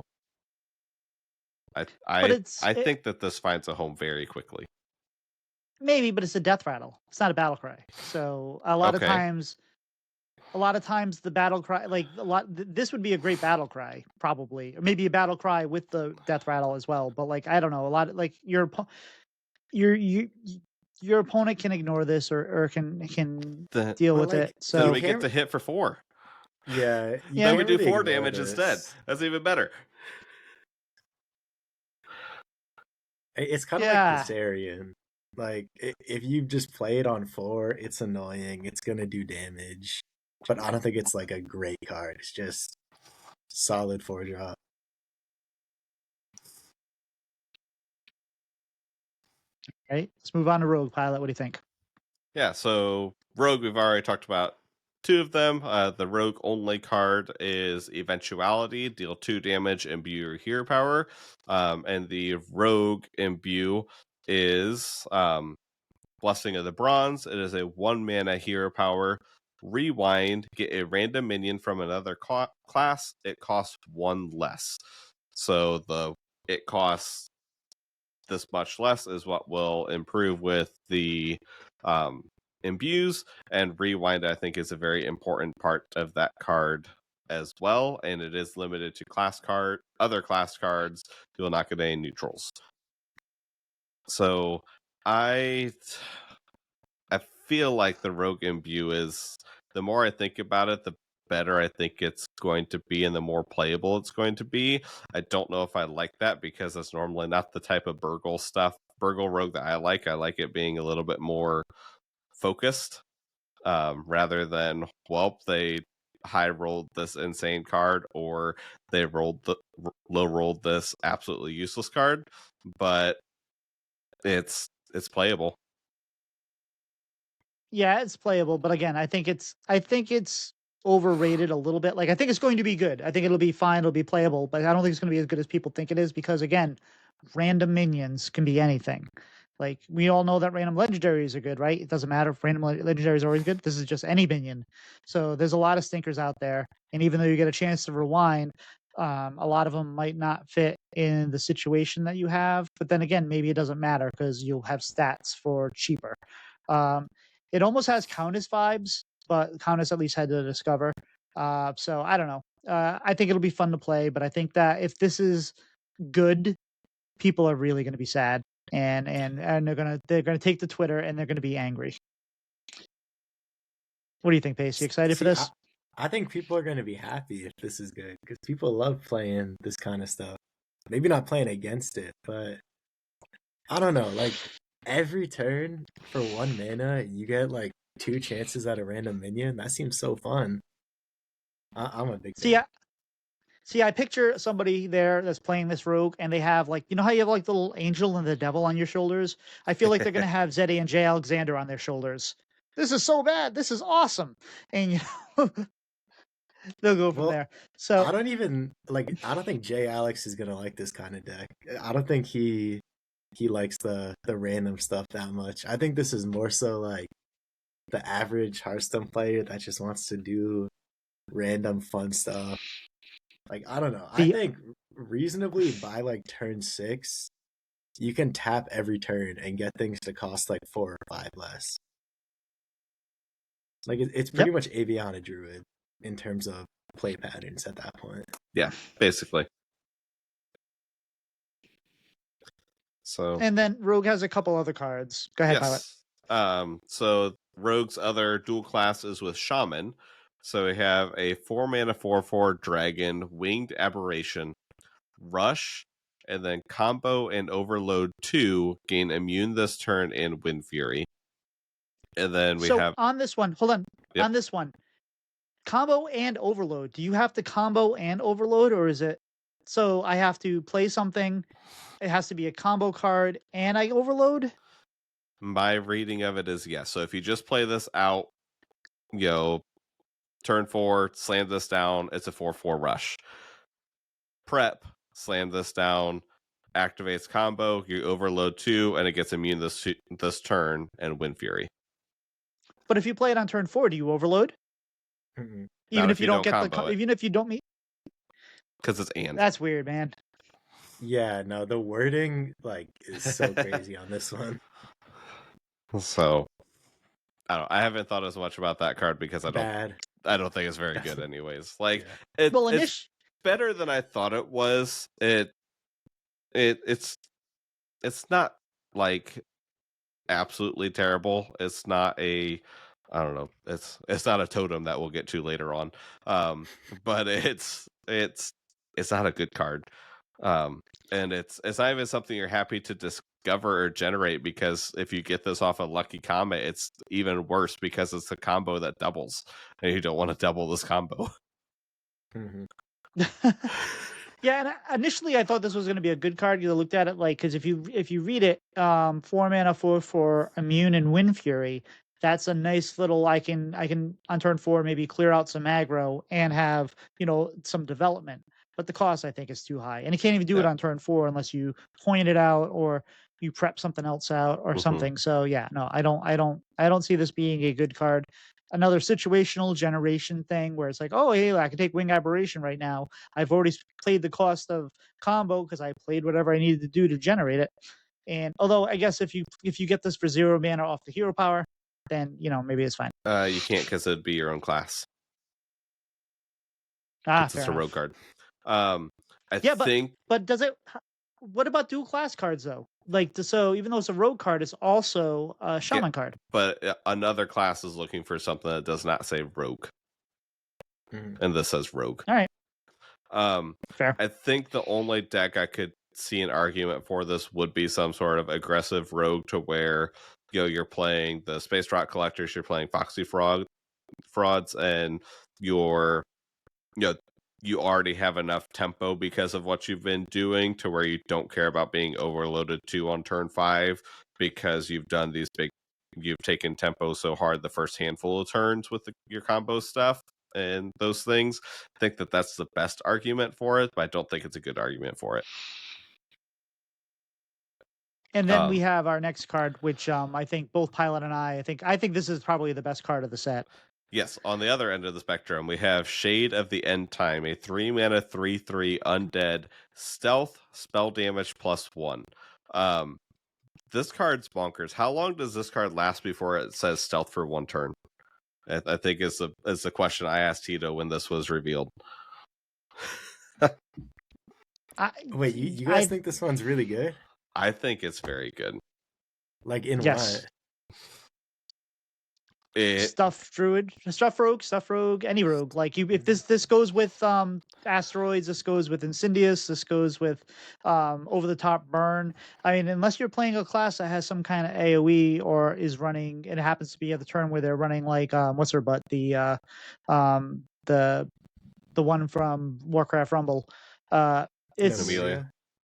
But I think that this finds a home very quickly. maybe, but it's a death rattle. It's not a battle cry. So a lot of times the battle cry, like this would be a great battle cry, probably, or maybe a battle cry with the death rattle as well. But like, I don't know, a lot of like your opponent can ignore this or can deal But with like, it. Then So we get to hit for 4. yeah, you Yeah. Then we can't do really 4 ignore damage instead. this. That's even better. It's kind of like yeah, Viserion. Like, if you just play it on 4, it's annoying. It's gonna do damage, but I don't think it's like a great card. It's just solid 4-drop. right. Let's move on to Rogue Pilot. What do you think? Yeah, so Rogue, we've already talked about 2 of them. The Rogue only card is Eventuality, deal 2 damage, imbue your hero power. And the Rogue imbue is Blessing of the Bronze. It is a 1 mana hero power. Rewind, get a random minion from another class. It costs 1 less. So it costs this much less is what will improve with the imbues, and rewind I think is a very important part of that card as well, and it is limited to other class cards. You will not get any neutrals. So I feel like the Rogue imbue is, the more I think about it, the better I think it's going to be and the more playable it's going to be. I don't know if I like that because that's normally not the type of Burgle Rogue that I like. I like it being a little bit more focused, rather than, well, they high rolled this insane card or they low rolled this absolutely useless card, but it's playable. Yeah, it's playable, but again, I think it's overrated a little bit. Like I think it's going to be good. I think it'll be fine, it'll be playable, but I don't think it's going to be as good as people think it is because again, random minions can be anything. Like we all know that random legendaries are good, right? It doesn't matter if random legendaries are always good. This is just any minion. So there's a lot of stinkers out there, and even though you get a chance to rewind, a lot of them might not fit in the situation that you have. But then again, maybe it doesn't matter because you'll have stats for cheaper. Um, it almost has Countess vibes, but Countess at least had to discover. So I don't know. I think it'll be fun to play, but I think that if this is good, people are really going to be sad, and they're gonna take to Twitter and they're going to be angry. What do you think, Pace? You excited for See, this? I think people are gonna be happy if this is good because people love playing this kind of stuff. Maybe not playing against it, but I don't know. Like every turn for 1 mana, you get like 2 chances at a random minion. That seems so fun. I'm a big See, fan. I picture somebody there that's playing this rogue, and they have like, you know how you have like the little angel and the devil on your shoulders. I feel like they're gonna have Zeddy and Jay Alexander on their shoulders. This is so bad. This is awesome, and you know they'll go from Well, there. So I don't even like. I don't think Jay Alex is gonna like this kind of deck. I don't think he likes the random stuff that much. I think this is more so like the average Hearthstone player that just wants to do random fun stuff. Like I don't know. I the think reasonably by like turn 6, you can tap every turn and get things to cost like 4 or 5 less. Like it's pretty yep. much Aviana Druid in terms of play patterns at that point. Yeah, basically. So And then Rogue has a couple other cards. Go ahead, Pilot. yes. So Rogue's other dual class is with Shaman. So we have a 4 mana 4/4 dragon, winged aberration, rush, and then combo and overload 2, gain immune this turn and Wind Fury. And then we So have on this one, hold on. Yep. On this one, combo and overload. Do you have to combo and overload, or is it so I have to play something? It has to be a combo card and I overload? my reading of it is yes. So if you just play this out, turn 4, slam this down, it's a 4/4 rush. Prep, slam this down, activates combo, you overload 2, and it gets immune this turn and Wind Fury. But if you play it on turn 4, do you overload? Mm-mm. Even Not if if you you don't don't get the combo it, even if you don't meet. because it's and. That's weird, man. Yeah, no, the wording like is so crazy on this one. So I haven't thought as much about that card because I don't Bad. think it's very good anyways. Like Yeah. Well, it's better than I thought it was. It's not like absolutely terrible. It's not a I don't know. It's not a totem that we'll get to later on. But it's not a good card. And it's not even something you're happy to discover or generate, because if you get this off a lucky comet, it's even worse because it's a combo that doubles, and you don't want to double this combo. Mhm. Yeah, and initially I thought this was going to be a good card. You looked at it like, because if you read it, 4 mana for immune and Wind Fury, that's a nice little. I can on turn 4 maybe clear out some aggro and have some development. But the cost I think is too high, and you can't even do it Yeah. on turn 4 unless you point it out or you prep something else out or Mhm. something. So yeah, no, I don't see this being a good card. Another situational generation thing where it's like, oh hey, I can take Wing Aberration right now. I've already played the cost of combo because I played whatever I needed to do to generate it. And although I guess if you get this for 0 mana off the hero power, then maybe it's fine. You can't, because it'd be your own class. Fair It's a enough. rogue card. I Yeah, think but does it? What about dual class cards though? Like, so even though it's a rogue card, it's also a shaman card. but another class is looking for something that does not say rogue, Mhm. and this says rogue. All right, fair. I think the only deck I could see an argument for this would be some sort of aggressive rogue, to where you're playing the Space Rock Collectors, you're playing Foxy Frauds, and you're you already have enough tempo because of what you've been doing, to where you don't care about being overloaded to on turn 5, because you've done you've taken tempo so hard the first handful of turns with your combo stuff and those things. I think that that's the best argument for it, but I don't think it's a good argument for it. And then we have our next card, which I think both Pylet and I think this is probably the best card of the set. Yes, on the other end of the spectrum, we have Shade of the End Time, a 3-mana 3/3 undead stealth, spell damage +1. This card's bonkers. How long does this card last before it says stealth for 1 turn? I think is the question I asked Tito when this was revealed. Wait, you guys think this one's really good? I think it's very good. Like in Yes. what? Stuff rogue, any rogue. Like if this goes with asteroids, this goes with Incendious, this goes with over the top burn. I mean, unless you're playing a class that has some kind of AoE or is running, it happens to be at the turn where they're running like what's her butt, the one from Warcraft Rumble. It's Amelia.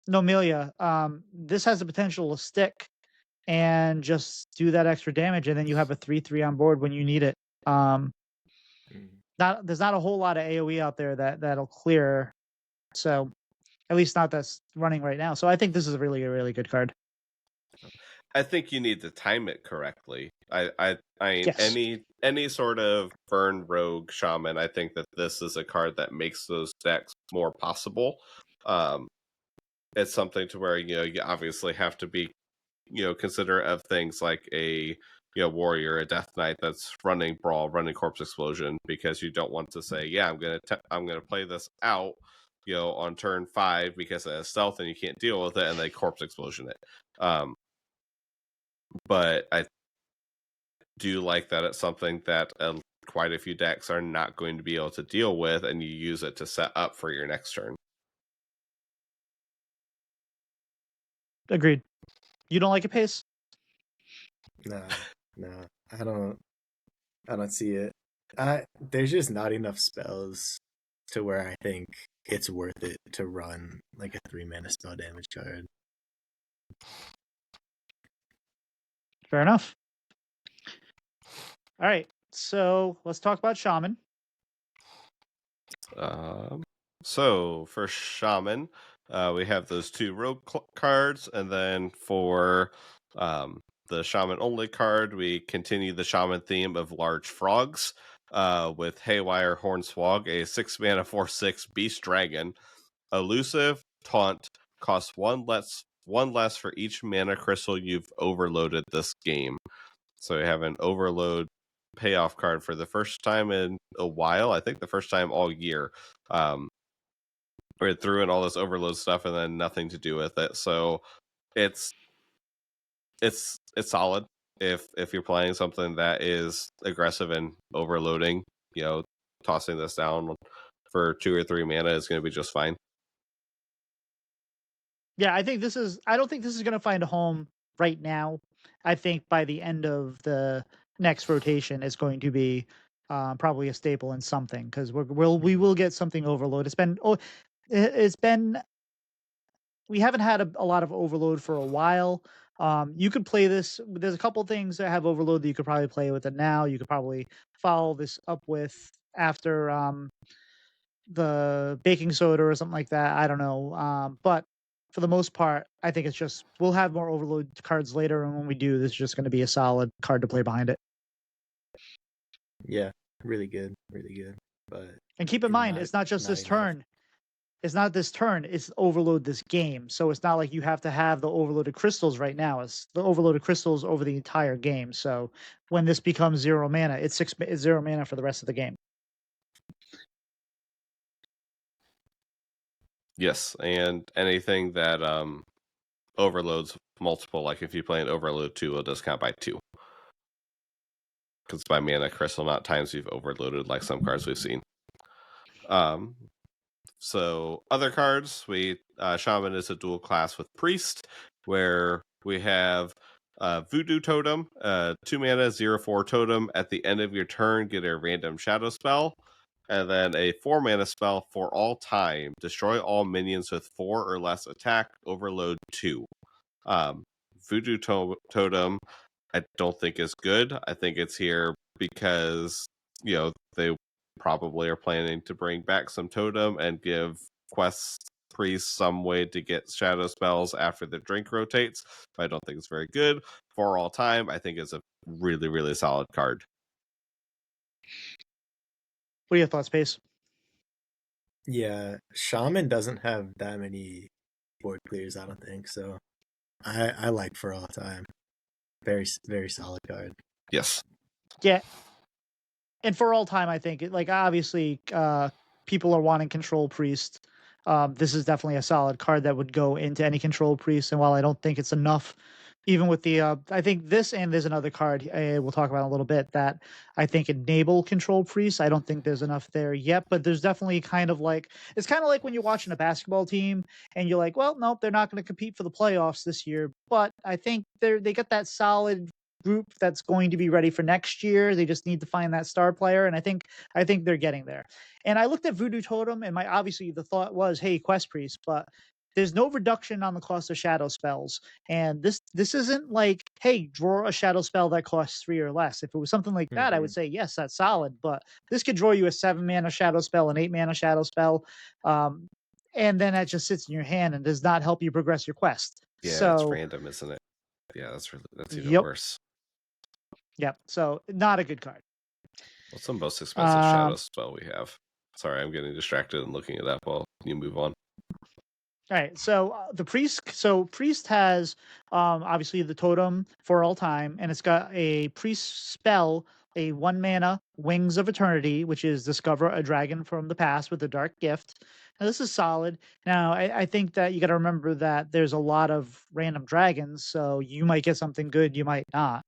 Nomelia. This has the potential to stick and just do that extra damage, and then you have a 3/3 on board when you need it. There's not a whole lot of AoE out there that'll clear, so at least not that's running right now. So I think this is a really good card. I think you need to time it correctly. I mean, Yes. any sort of burn rogue shaman, I think that this is a card that makes those decks more possible. It's something to where you obviously have to be considerate of things like a warrior, a death knight that's running brawl, running corpse explosion, because you don't want to say, yeah, I'm gonna play this out on turn 5 because it has stealth and you can't deal with it, and they corpse explosion it. But I do like that it's something that quite a few decks are not going to be able to deal with, and you use it to set up for your next turn. Agreed. You don't like it, Pace? No, I don't see it. There's just not enough spells to where I think it's worth it to run like a 3-mana spell damage card. Fair enough. All right, so let's talk about Shaman. So for Shaman, we have those 2 rogue cards, and then for the Shaman only card, we continue the Shaman theme of large frogs with Haywire Hornswog, a 6-mana 4/6 Beast Dragon. Elusive, taunt, costs one less for each mana crystal you've overloaded this game. So we have an overload payoff card for the first time in a while. I think the first time all year. We threw in all this overload stuff and then nothing to do with it. So it's solid if you're playing something that is aggressive and overloading. Tossing this down for 2 or 3 mana is going to be just fine. Yeah, I think I don't think this is going to find a home right now. I think by the end of the next rotation, it's going to be probably a staple in something because we will get something overload. It's been we haven't had a lot of overload for a while. You could play this. There's a couple things that have overload that you could probably play with it now. You could probably follow this up with after the baking soda or something like that. I don't know. But for the most part, I think it's just we'll have more overload cards later, and when we do, this is just going to be a solid card to play behind it. Yeah, really good, really good. But And keep in mind, it's not just this turn. It's not this turn. It's overload this game. So it's not like you have to have the overloaded crystals right now. It's the overloaded crystals over the entire game. So when this becomes 0 mana, it's 0 mana for the rest of the game. Yes, and anything that overloads multiple, like if you play an overload 2, it'll discount by 2. Because it's by mana crystal, not times you've overloaded like some cards we've seen. So other cards, Shaman is a dual class with Priest, where we have Voodoo Totem, 2 mana, 0/4 totem. At the end of your turn, get a random shadow spell. And then a 4 mana spell for all time. Destroy all minions with 4 or less attack, overload 2. Voodoo Totem, I don't think is good. I think it's here because, they probably are planning to bring back some totem and give quest priests some way to get shadow spells after the drink rotates. But I don't think it's very good. For all time, I think it's a really, really solid card. What are your thoughts, Pace? Yeah, Shaman doesn't have that many board clears, I don't think. So I like for all time. Very, very solid card. Yes. Yeah. And for all time, I think obviously people are wanting control priest. This is definitely a solid card that would go into any control priest. And while I don't think it's enough, even with the I think this and there's another card we'll talk about in a little bit that I think enable control priests. I don't think there's enough there yet, but there's definitely it's kind of like when you're watching a basketball team and you're like, well, nope, they're not going to compete for the playoffs this year, but I think they got that solid group that's going to be ready for next year. They just need to find that star player, and I think they're getting there. And I looked at Voodoo Totem, and obviously the thought was, hey, quest priest, but there's no reduction on the cost of shadow spells. And this isn't like, hey, draw a shadow spell that costs 3 or less. If it was something like that, I would say, yes, that's solid. But this could draw you a 7 mana shadow spell, an 8 mana shadow spell. And then that just sits in your hand and does not help you progress your quest. Yeah, so, it's random, isn't it? Yeah, that's even worse. Yep. So not a good card. What's the most expensive shadow spell we have? Sorry, I'm getting distracted and looking it up while you move on. All right, so the priest. So priest has obviously the totem for all time, and it's got a priest spell, a 1 mana Wings of Eternity, which is discover a dragon from the past with a dark gift. Now this is solid. Now I think that you got to remember that there's a lot of random dragons, so you might get something good, you might not.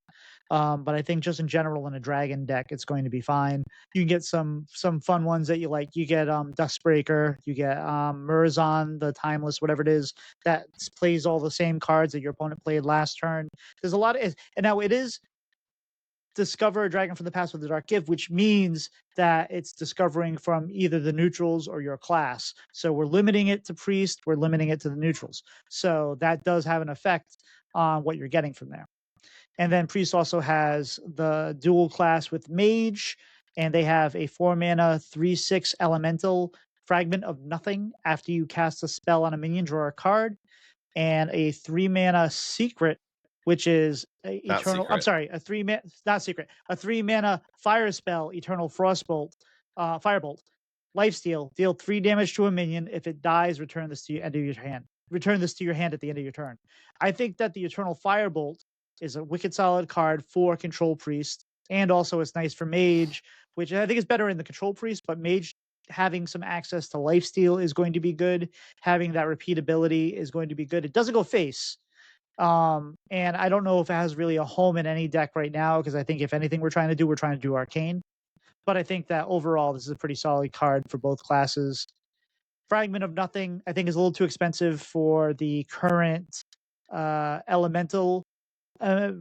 But I think just in general in a dragon deck, it's going to be fine. You can get some fun ones that you like. You get Dustbreaker, you get Murazon, the Timeless, whatever it is, that plays all the same cards that your opponent played last turn. There's a lot of, and now it is discover a dragon from the past with the dark gift, which means that it's discovering from either the neutrals or your class. So we're limiting it to priest, we're limiting it to the neutrals. So that does have an effect on what you're getting from there. And then priest also has the dual class with mage, and they have a 4 mana 3/6 elemental fragment of nothing after you cast a spell on a minion, draw a card, and a 3 mana secret which is a Not eternal. I'm secret. sorry, a not secret, a 3 mana fire spell, Eternal Frostbolt, Firebolt, Lifesteal. Deal 3 damage to a minion. If it dies, return this to your end of your hand. Return this to your hand at the end of your turn. I think that the Eternal Firebolt is a wicked solid card for Control Priest, and also it's nice for Mage, which I think is better in the Control Priest, but Mage having some access to lifesteal is going to be good. Having that repeatability is going to be good. It doesn't go face. And I don't know if it has really a home in any deck right now, because I think if anything we're trying to do Arcane. But I think that overall this is a pretty solid card for both classes. Fragment of Nothing, I think, is a little too expensive for the current elemental uh,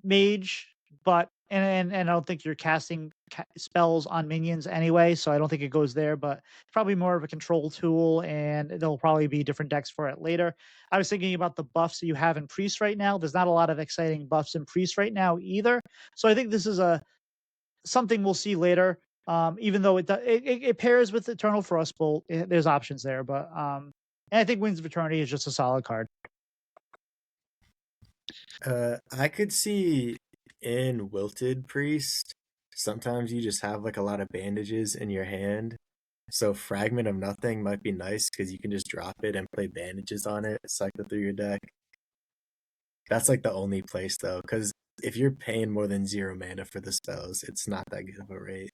mage, but and I don't think you're casting spells on minions anyway, so I don't think it goes there. But probably more of a control tool, and there'll probably be different decks for it later. I was thinking about the buffs that you have in Priest right now. There's not a lot of exciting buffs in Priest right now either, so I think this is a something we'll see later. Even though it pairs with Eternal Frostbolt, there's options there, but and I think Winds of Eternity is just a solid card. I could see in Wilted Priest, sometimes you just have like a lot of bandages in your hand. So Fragment of Nothing might be nice because you can just drop it and play bandages on it, cycle through your deck. That's like the only place though, because if you're paying more than 0 mana for the spells, it's not that good of a rate.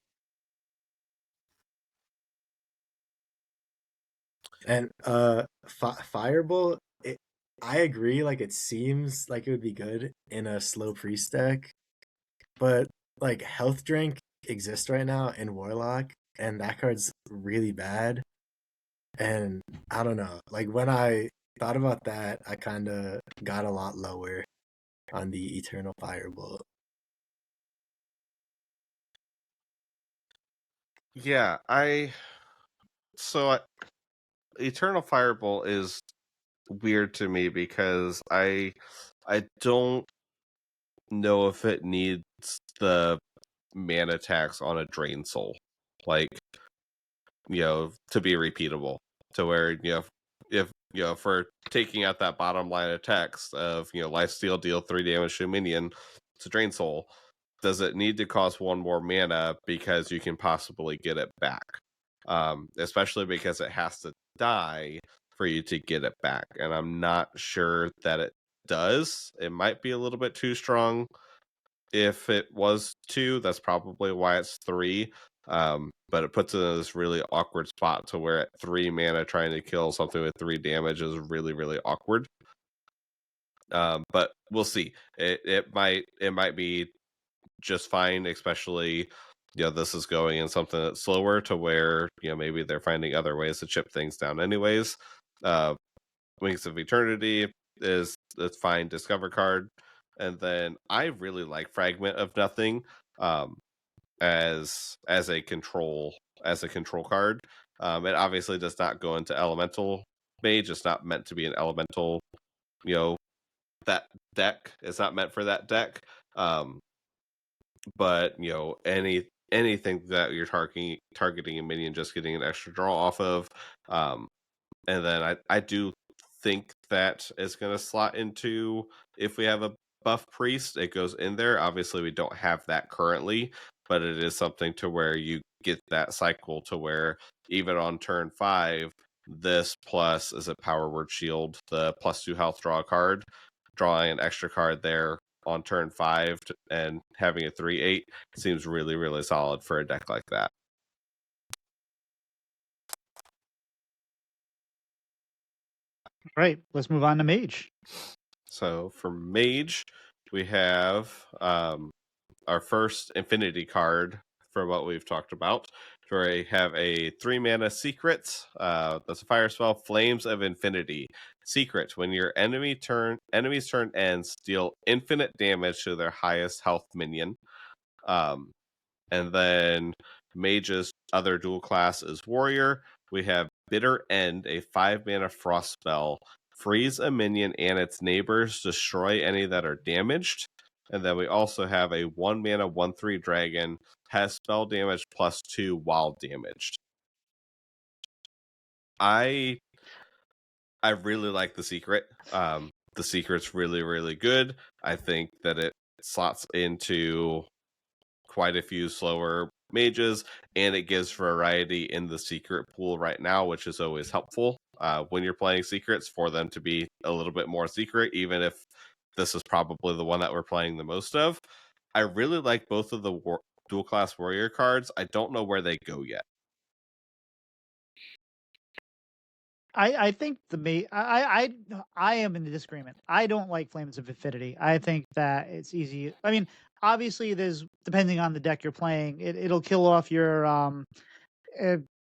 And Firebolt, I agree, like it seems like it would be good in a slow priest deck, but like Health Drink exists right now in Warlock, and that card's really bad. And I don't know, like when I thought about that, I kind of got a lot lower on the Eternal Firebolt. Yeah, Eternal Firebolt is weird to me because I don't know if it needs the mana tax on a Drain Soul, like, to be repeatable, to where, if for taking out that bottom line of text of, lifesteal, deal 3 damage to a minion, it's a Drain Soul. Does it need to cost 1 more mana because you can possibly get it back? Especially because it has to die for you to get it back, and I'm not sure that it does. It might be a little bit too strong. If it was 2, that's probably why it's 3. But it puts it in this really awkward spot to where at 3 mana trying to kill something with 3 damage is really, really awkward. But we'll see. It might be just fine, especially, this is going in something that's slower to where, maybe they're finding other ways to chip things down anyways. Wings of Eternity is fine discover card. And then I really like Fragment of Nothing as a control card. It obviously does not go into Elemental Mage. It's not meant to be an elemental, that deck. It's not meant for that deck. But anything that you're targeting a minion, just getting an extra draw off of. And then I do think that is going to slot into, if we have a buff priest, it goes in there. Obviously, we don't have that currently, but it is something to where you get that cycle to where even on turn 5, this plus is a Power Word Shield, the +2 health draw card, drawing an extra card there on turn 5 and having a 3/8 seems really, really solid for a deck like that. Right. Let's move on to Mage. So for Mage, we have our first Infinity card from what we've talked about. Where we have a 3 mana secret. That's a fire spell, Flames of Infinity. Secret: when your enemy's turn ends, deal infinite damage to their highest health minion. And then Mage's other dual class is Warrior. We have Bitter End, a 5 mana frost spell. Freeze a minion and its neighbors, destroy any that are damaged. And then we also have a 1 mana 1/3 dragon, has spell damage +2 while damaged. I really like the secret. the secret's really, really good. I think that it slots into quite a few slower mages, and it gives variety in the secret pool right now, which is always helpful when you're playing secrets for them to be a little bit more secret, even if this is probably the one that we're playing the most of. I really like both of the dual class warrior cards. I don't know where they go yet. I think I am in the disagreement. I don't like Flames of Infinity. I think that it's easy. I mean, obviously, there's depending on the deck you're playing, it'll kill off your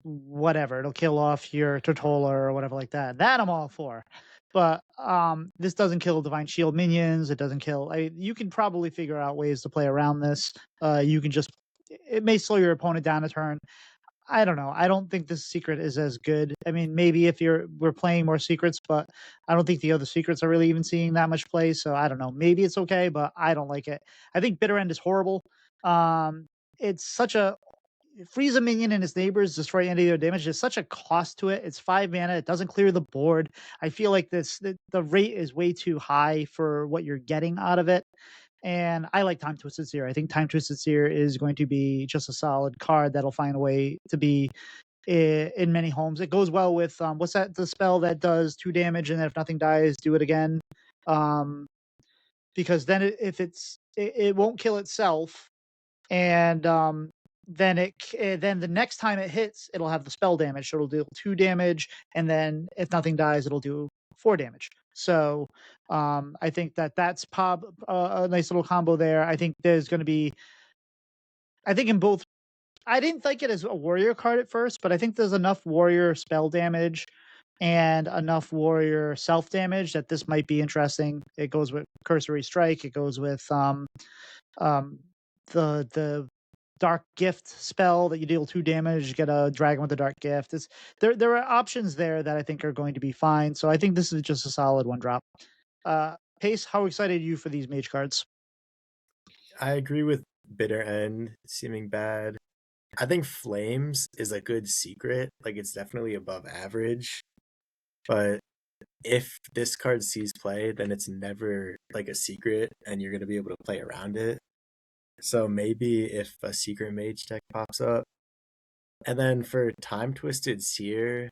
whatever. It'll kill off your Tortola or whatever like that. That I'm all for. But this doesn't kill Divine Shield minions. It doesn't kill. You can probably figure out ways to play around this. You can just. It may slow your opponent down a turn. I don't know. I don't think this secret is as good. I mean, maybe if we're playing more secrets, but I don't think the other secrets are really even seeing that much play. So I don't know. Maybe it's okay, but I don't like it. I think Bitter End is horrible. It's such a freeze a minion and its neighbors, destroy any of their damage. There's such a cost to it. It's 5 mana. It doesn't clear the board. I feel like the rate is way too high for what you're getting out of it. And I like Time Twisted Seer. I think Time Twisted Seer is going to be just a solid card that'll find a way to be in many homes. It goes well with what's that? The spell that does 2 damage, and then if nothing dies, do it again. Because then it won't kill itself, and then then the next time it hits, it'll have the spell damage. So it'll do 2 damage, and then if nothing dies, it'll do 4 damage. So I think that's a nice little combo there. I think there's going to be, I think in both, I didn't like it as a warrior card at first, but I think there's enough warrior spell damage and enough warrior self damage that this might be interesting. It goes with Cursory Strike. It goes with the Dark Gift spell that you deal 2 damage, get a dragon with the Dark Gift. There are options there that I think are going to be fine. So I think this is just a solid 1-drop. Pace, how excited are you for these mage cards? I agree with Bitter End seeming bad. I think Flames is a good secret. Like, it's definitely above average. But if this card sees play, then it's never like a secret and you're going to be able to play around it. So maybe if a secret mage deck pops up. And then for Time Twisted Seer,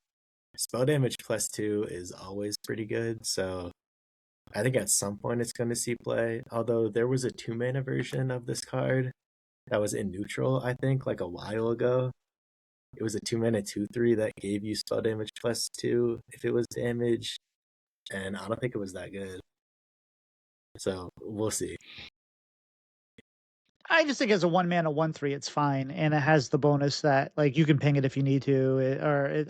spell damage +2 is always pretty good. So I think at some point it's going to see play. Although there was a 2-mana version of this card that was in neutral, I think, like a while ago. It was a 2-mana 2/3 that gave you spell damage +2 if it was damage. And I don't think it was that good. So we'll see. I just think as a 1-mana 1/3, it's fine, and it has the bonus that like you can ping it if you need to.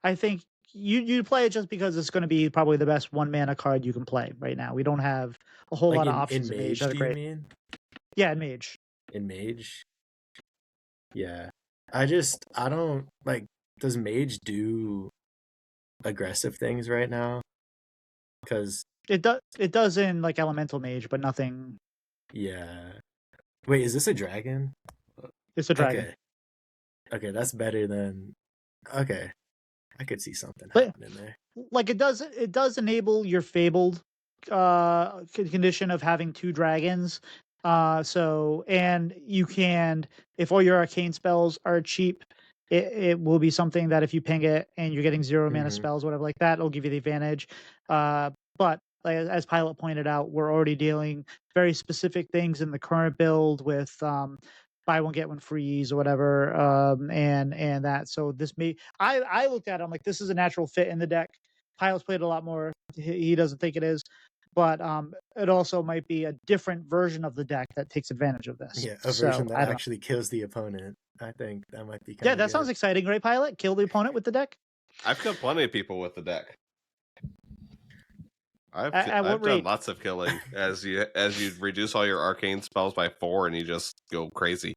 I think you play it just because it's going to be probably the best 1-mana card you can play right now. We don't have a whole Like lot of in options in Mage, Mage that are do you great. mean? Yeah, in Mage. In Mage? Yeah. I don't like, does Mage do aggressive things right now? Because It does in like Elemental Mage, but nothing. yeah. Wait, is this a dragon? It's a dragon. Okay, that's better than. Okay, I could see something But happening there. like it does enable your Fabled condition of having 2 dragons. So and you can, if all your arcane spells are cheap, it will be something that if you ping it and you're getting 0 mana spells, whatever like that, it'll give you the advantage. But like, as Pylet pointed out, we're already dealing very specific things in the current build with buy one get one freeze or whatever, and that. So this may I looked at it, I'm like, this is a natural fit in the deck. Pylet's played a lot more. He doesn't think it is, but it also might be a different version of the deck that takes advantage of this. Yeah, a version that actually kills the opponent. I think that might be yeah, that good. sounds exciting, right, Pylet? Kill the opponent with the deck. I've killed plenty of people with the deck. I've what done rate? lots of killing as you reduce all your arcane spells by 4 and you just go crazy.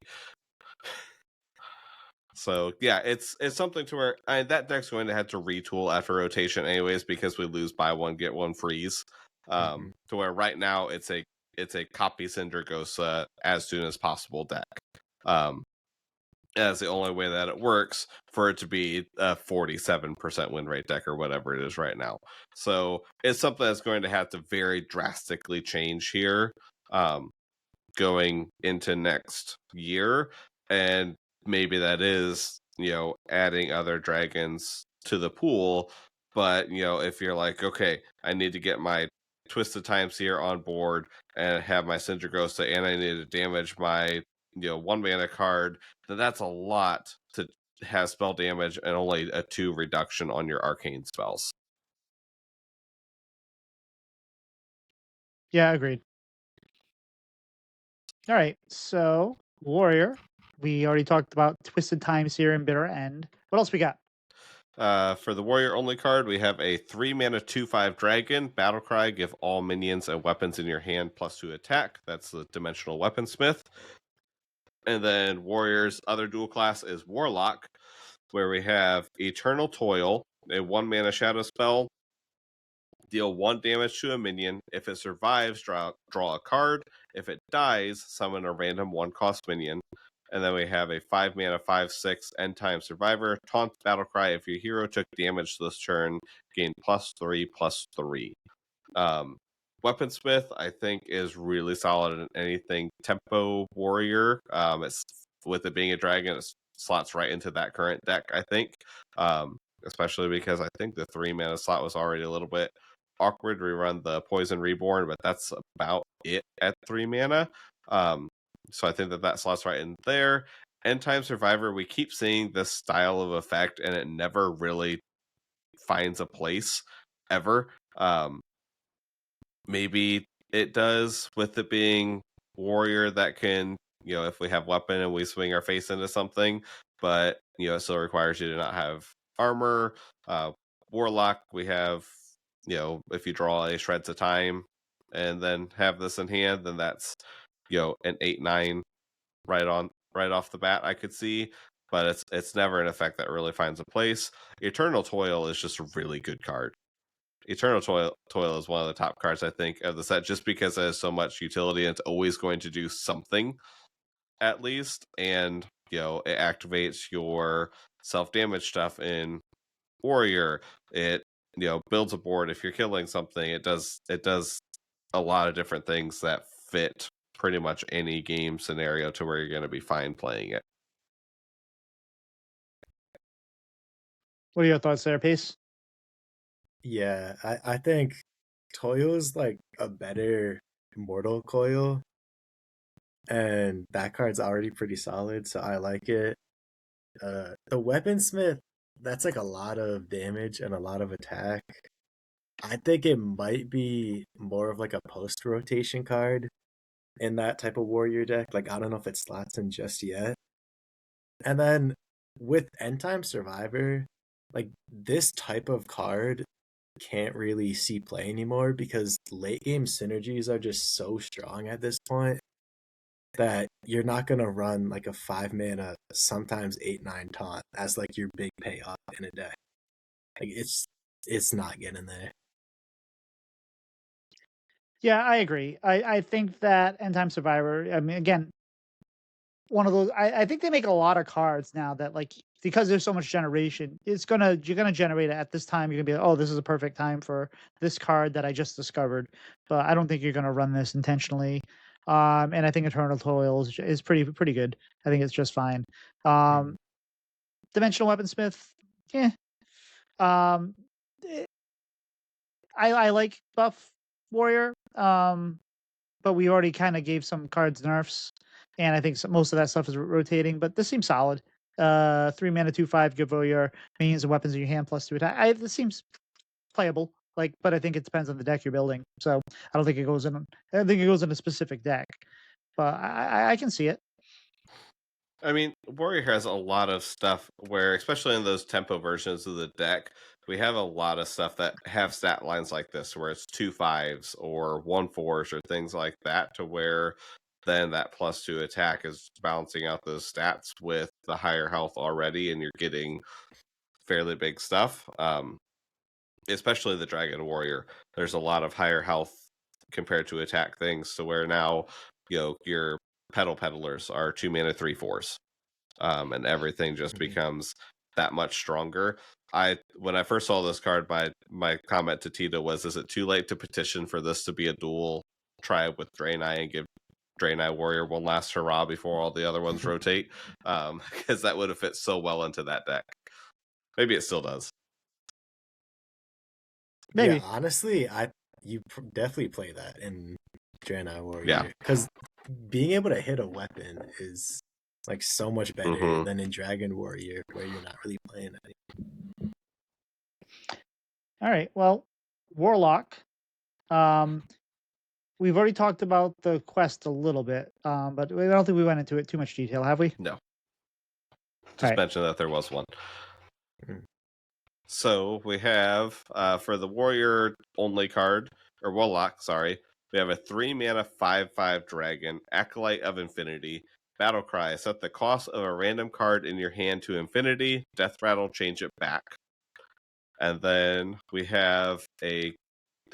So yeah, it's something to where that deck's going to have to retool after rotation anyways, because we lose buy one get one freeze. To where right now it's a copy Cinder Ghost as soon as possible deck. That's the only way that it works for it to be a 47% win rate deck or whatever it is right now. So it's something that's going to have to very drastically change here. Going into next year, and maybe that is adding other dragons to the pool. But if you're like, okay, I need to get my Twisted Time Seer on board and have my Syndragosa, and I need to damage my 1 mana card, then that's a lot to have spell damage and only a 2 reduction on your arcane spells. Yeah, agreed. All right, so warrior. We already talked about Twisted Time Seer and Bitter End. What else we got? For the warrior only card, we have a 3-mana 2/5 dragon, Battlecry. Give all minions and weapons in your hand +2 attack. That's the dimensional weaponsmith. And then warrior's other dual class is warlock, where we have Eternal Toil, a 1-mana shadow spell. Deal 1 damage to a minion. If it survives, draw a card. If it dies, summon a random 1-cost minion. And then we have a 5-mana 5/6 End Time Survivor. Taunt Battlecry. If your hero took damage this turn, gain +3/+3. Weaponsmith, I think, is really solid in anything tempo warrior. It's with it being a dragon, it slots right into that current deck, I think. Especially because I think the 3-mana slot was already a little bit awkward. We run the Poison Reborn, but that's about it at 3 mana. So I think that slots right in there. End Time Survivor, we keep seeing this style of effect, and it never really finds a place ever. Maybe it does with it being warrior that can, if we have weapon and we swing our face into something, but it still requires you to not have armor. Warlock, we have, if you draw a Shreds of Time and then have this in hand, then that's an 8/9 right off the bat, I could see. But it's never an effect that really finds a place. Eternal Toil is just a really good card. Eternal Toil is one of the top cards, I think, of the set, just because it has so much utility and it's always going to do something at least. And, it activates your self-damage stuff in Warrior. It, builds a board. If you're killing something, it does a lot of different things that fit pretty much any game scenario to where you're going to be fine playing it. What are your thoughts there, Pace? Yeah, I think Toyo's like a better Immortal Coil, and that card's already pretty solid, so I like it. The Weaponsmith, that's like a lot of damage and a lot of attack. I think it might be more of like a post-rotation card in that type of warrior deck. Like, I don't know if it slots in just yet. And then with End Time Survivor, like this type of card can't really see play anymore because late game synergies are just so strong at this point that you're not gonna run like a 5-mana, sometimes 8/9 taunt as like your big payoff in a deck. Like it's not getting there. Yeah, I agree. I think that End Time Survivor, I mean, again, one of those, I think they make a lot of cards now that, like, because there's so much generation, you're gonna generate it at this time. You're gonna be like, oh, this is a perfect time for this card that I just discovered. But I don't think you're gonna run this intentionally. And I think Eternal Toil is pretty good. I think it's just fine. Mm. Dimensional Weaponsmith, yeah. Um, eh, I like buff warrior. But we already kind of gave some cards nerfs, and I think most of that stuff is rotating. But this seems solid. 3 mana, 2/5. Give all your minions and weapons in your hand +2 attack. This seems playable. Like, but I think it depends on the deck you're building. So I don't think it goes in. I don't think it goes in a specific deck, but I can see it. I mean, Warrior has a lot of stuff where, especially in those tempo versions of the deck, we have a lot of stuff that have stat lines like this, where it's 2/5s or 1/4s or things like that, to where then that +2 attack is balancing out those stats with the higher health already, and you're getting fairly big stuff. Especially the Dragon Warrior, there's a lot of higher health compared to attack things, to where now your pedal peddlers are 2 mana 3/4s. and everything just Mhm. becomes that much stronger. When I first saw this card, my comment to Tito was, "Is it too late to petition for this to be a dual? Try it with Draenei and give Draenei Warrior one last hurrah before all the other ones rotate," because that would have fit so well into that deck. Maybe it still does. Yeah, Maybe. honestly, definitely play that in Draenei Yeah. Warrior because being able to hit a weapon is like so much better Mhm. than in Dragon Warrior where you're not really playing anything. All right. Well, Warlock. Um, we've already talked about the quest a little bit, but I don't think we went into it too much detail, have we? No. All Just right. mention that there was one. Mhm. So we have for the warrior only card, or warlock, sorry, we have a 3-mana 5/5 dragon, Acolyte of Infinity. Battle cry, set the cost of a random card in your hand to infinity, death rattle, change it back. And then we have the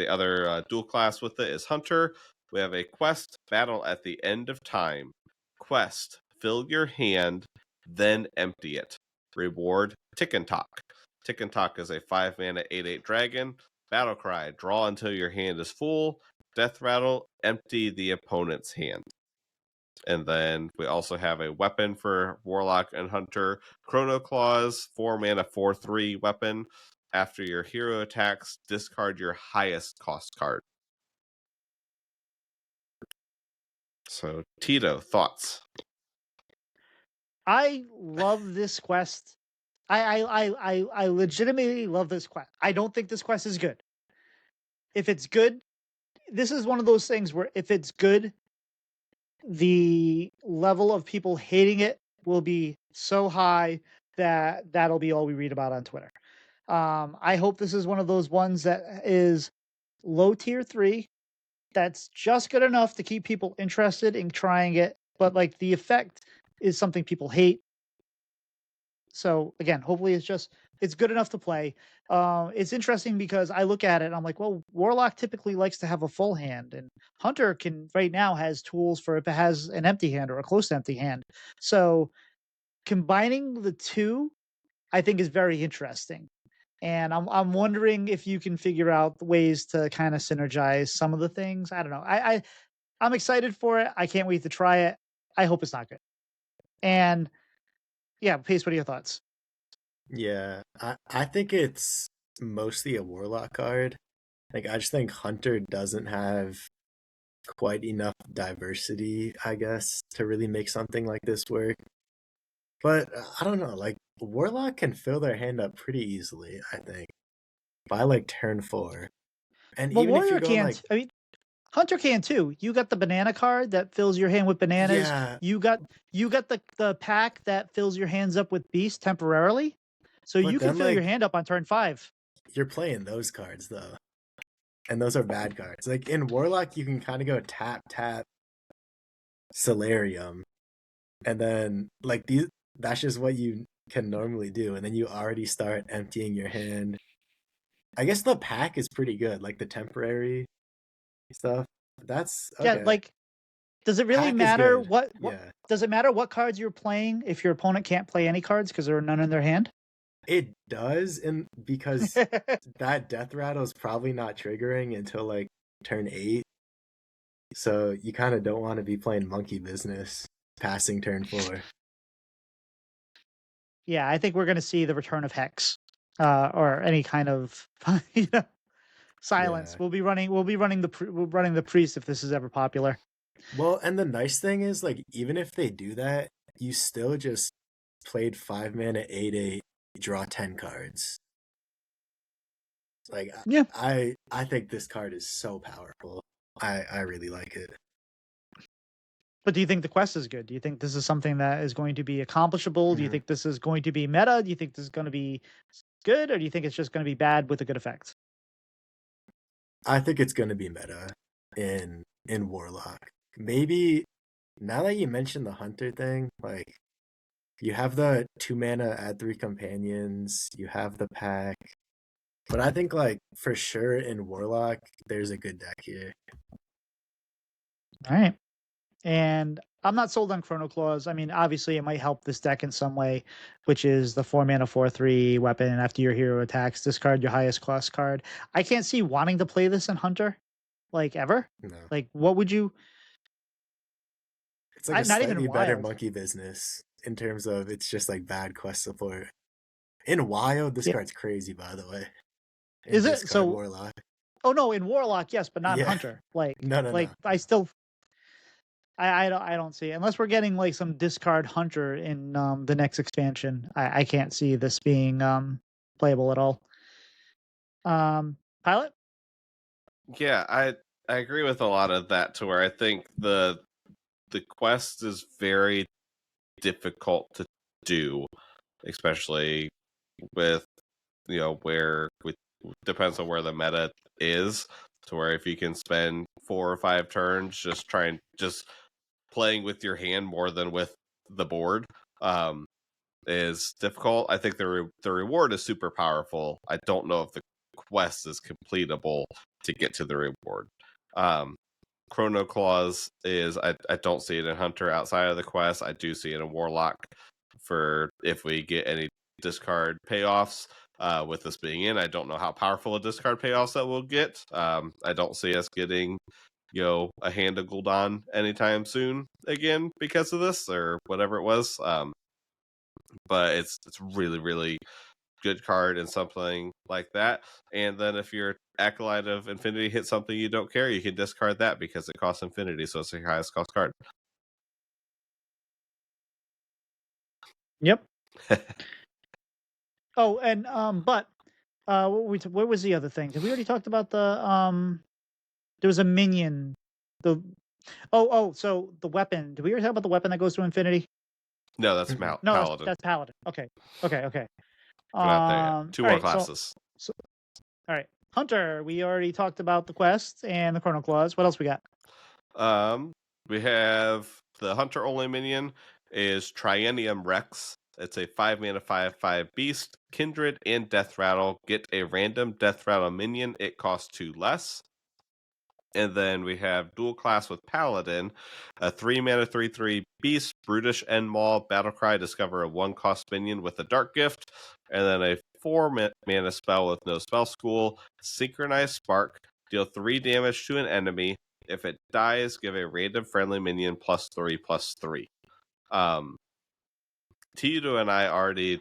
other dual class with it is Hunter. We have a quest, battle at the end of time. Quest, fill your hand, then empty it. Reward, Tick and Talk. Tick and Talk is a 5-mana 8/8 dragon. Battle cry, draw until your hand is full. Death rattle, empty the opponent's hand. And then we also have a weapon for Warlock and Hunter. Chrono Claws, 4-mana 4/3 weapon. After your hero attacks, discard your highest cost card. So, Tito, thoughts? I love this quest. I legitimately love this quest. I don't think this quest is good. If it's good, this is one of those things where if it's good, the level of people hating it will be so high that that'll be all we read about on Twitter. I hope this is one of those ones that is low tier 3. That's just good enough to keep people interested in trying it, but like the effect is something people hate. So again, hopefully it's good enough to play. It's interesting because I look at it and I'm like, well, Warlock typically likes to have a full hand, and Hunter can right now has tools for if it has an empty hand or a close to empty hand. So combining the two, I think is very interesting. And I'm wondering if you can figure out ways to kind of synergize some of the things. I don't know. I'm excited for it. I can't wait to try it. I hope it's not good. And yeah, Pace, what are your thoughts? Yeah, I think it's mostly a Warlock card. Like, I just think Hunter doesn't have quite enough diversity, I guess, to really make something like this work. But I don't know, like, Warlock can fill their hand up pretty easily, I think, by like turn 4. And Well, even if you're Warrior going like, can't. I mean, Hunter can too. You got the banana card that fills your hand with bananas. yeah, You got the pack that fills your hands up with beast temporarily. So but you can then fill your like hand up on turn 5. you're playing those cards though, and those are bad cards. Like in Warlock, you can kind of go tap tap Solarium, and then like that's just what you can normally do, and then you already start emptying your hand. I guess the pack is pretty good, like the temporary stuff. That's Yeah, okay. like does it really Pack is matter good. what Yeah. does it matter what cards you're playing if your opponent can't play any cards because there are none in their hand? It does, and because that death rattle is probably not triggering until like turn 8. So you kind of don't want to be playing monkey business passing turn 4. Yeah, I think we're going to see the return of Hex, or any kind of you know, silence. Yeah. We're running the priest if this is ever popular. Well, and the nice thing is like even if they do that, you still just played 5 mana 8/8, draw 10 cards. Like Yeah, I think this card is so powerful. I really like it. but do you think the quest is good? Do you think this is something that is going to be accomplishable? Do you Mhm. think this is going to be meta? Do you think this is going to be good, or do you think it's just going to be bad with a good effect? I think it's gonna be meta in Warlock. Maybe now that you mentioned the Hunter thing, like you have the 2 mana add 3 companions, you have the pack. But I think like for sure in Warlock, there's a good deck here. All right. And I'm not sold on Chrono Claws. I mean, obviously, it might help this deck in some way, which is the 4 mana 4/3 weapon. After your hero attacks, discard your highest cost card. I can't see wanting to play this in Hunter, like ever. No. Like, what would you? It's like a Not even slightly better Wild. monkey business in terms of it's just like bad quest support. In Wild, this Yeah. card's crazy, by the way. In Is it discard so? Warlock. Oh no, in Warlock, yes, but not in Yeah. Hunter. Like, No. I still, I don't see it unless we're getting like some discard Hunter in the next expansion. I can't see this being playable at all. Pilot. Yeah, I agree with a lot of that. To where I think the quest is very difficult to do, especially with where depends on where the meta is. To where if you can spend 4 or 5 turns just playing with your hand more than with the board, is difficult. I think the reward is super powerful. I don't know if the quest is completable to get to the reward. Chrono Claws is I don't see it in Hunter outside of the quest. I do see it in Warlock for if we get any discard payoffs. With this being in, I don't know how powerful a discard payoffs that we'll get. I don't see us getting a hand of Gul'dan anytime soon again because of this or whatever it was. But it's really, really good card and something like that. And then if your Acolyte of Infinity hits something you don't care, you can discard that because it costs Infinity, so it's your highest cost card. Yep. Oh, and but what was the other thing? Did we already talked about the there was a minion. The so the weapon. Did we already talk about the weapon that goes to infinity? No, that's No, Paladin. that's Paladin. Okay. We're not there yet. 2 more all right, classes. So all right. Hunter, we already talked about the quest and the Chrono Claws. What else we got? We have the Hunter only minion is Triennium Rex. It's a 5 mana 5/5 beast, Kindred, and Death Rattle. Get a random Death Rattle minion. It costs 2 less. And then we have dual class with Paladin, a 3 mana 3/3 beast, Brutish End Maul, Battlecry, discover a 1-cost minion with a Dark Gift, and then a 4 mana spell with no spell school, Synchronized Spark, deal 3 damage to an enemy. If it dies, give a random friendly minion +3/+3. Tito and I already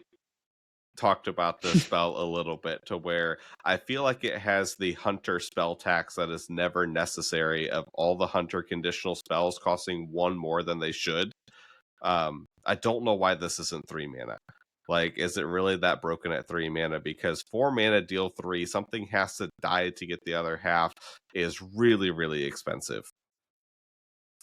talked about this spell a little bit, to where I feel like it has the Hunter spell tax that is never necessary of all the Hunter conditional spells costing 1 more than they should. I don't know why this isn't 3 mana. Like, is it really that broken at 3 mana? Because 4 mana deal 3, something has to die to get the other half, is really, really expensive.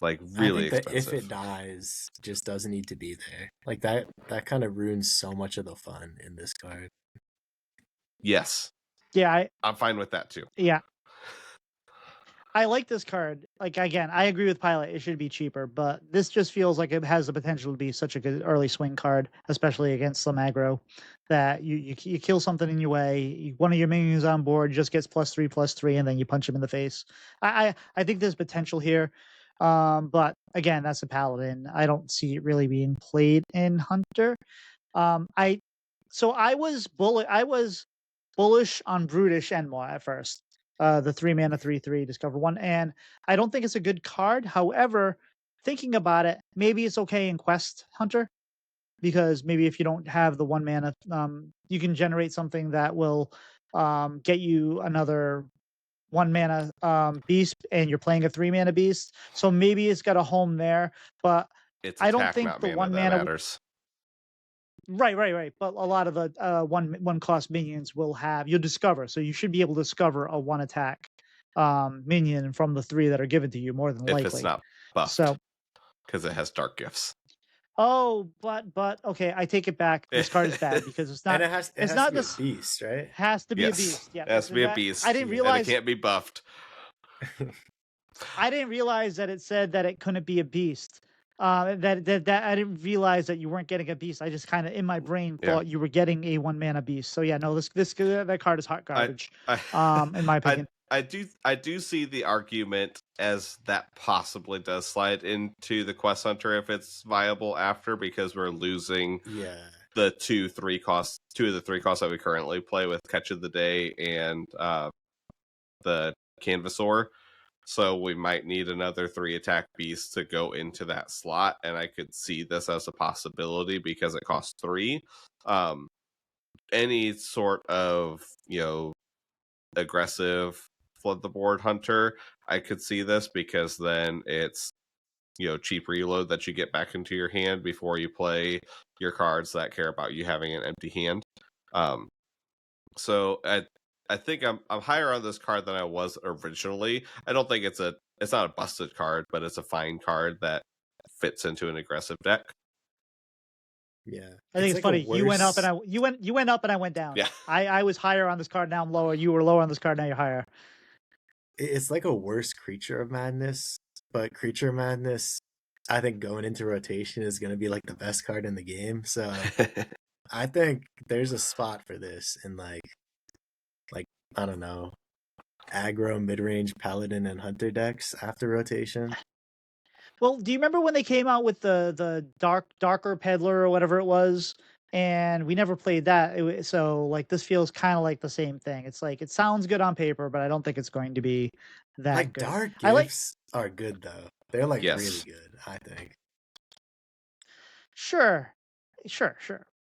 Like, really I think expensive. that if it dies, just doesn't need to be there. Like that kind of ruins so much of the fun in this card. Yes. Yeah, I'm fine with that too. Yeah. I like this card. Like, again, I agree with Pilot. It should be cheaper, but this just feels like it has the potential to be such a good early swing card, especially against some aggro, that you kill something in your way, one of your minions on board just gets +3/+3, and then you punch him in the face. I think there's potential here, but again, that's a Paladin. I don't see it really being played in Hunter. I was bullish on Brutish Enma at first. The 3 mana 3/3 discover 1, and I don't think it's a good card. However, thinking about it, maybe it's okay in Quest Hunter, because maybe if you don't have the 1 mana, you can generate something that will get you another 1 mana beast, and you're playing a 3 mana beast. So maybe it's got a home there, but It's I don't attack, think not the mana 1 that mana matters. Right. But a lot of the one cost minions you'll discover. So you should be able to discover a 1 attack minion from the 3 that are given to you, more than likely. If it's not buffed. So, because it has dark gifts. oh, but okay, I take it back. This card is bad because it's not. And it has not to be this a beast, right? Has to be Yes. a beast. Yeah, It has to be a beast. I didn't realize And it can't be buffed. I didn't realize that it said that it couldn't be a beast. That I didn't realize that you weren't getting a beast. I just kind of in my brain Yeah. thought you were getting a 1 mana beast. So yeah, no, that card is hot garbage. In my opinion. I do see the argument as that possibly does slide into the Quest Hunter if it's viable after, because we're losing Yeah. the two of the three costs that we currently play with Catch of the Day and the Canvasaur. So we might need another 3 attack beast to go into that slot, and I could see this as a possibility because it costs 3. Any sort of, aggressive flood the board hunter, I could see this, because then it's, cheap reload that you get back into your hand before you play your cards that care about you having an empty hand. So I think I'm higher on this card than I was originally. I don't think it's not a busted card, but it's a fine card that fits into an aggressive deck. Yeah. I think it's like a funny. You went up and worse- you went up and I went down. Yeah. I was higher on this card. Now I'm lower. You were lower on this card. Now you're higher. It's like a worse Creature of Madness, but Creature of Madness, I think going into rotation is going to be like the best card in the game. So I think there's a spot for this in like I don't know, aggro, mid-range, paladin, and hunter decks after rotation. Well, do you remember when they came out with the darker peddler or whatever it was? And we never played that. So like this feels kind of like the same thing. It's like it sounds good on paper, but I don't think it's going to be that Like good. dark I like gifts are good though. They're like Yes. really good, I think. sure.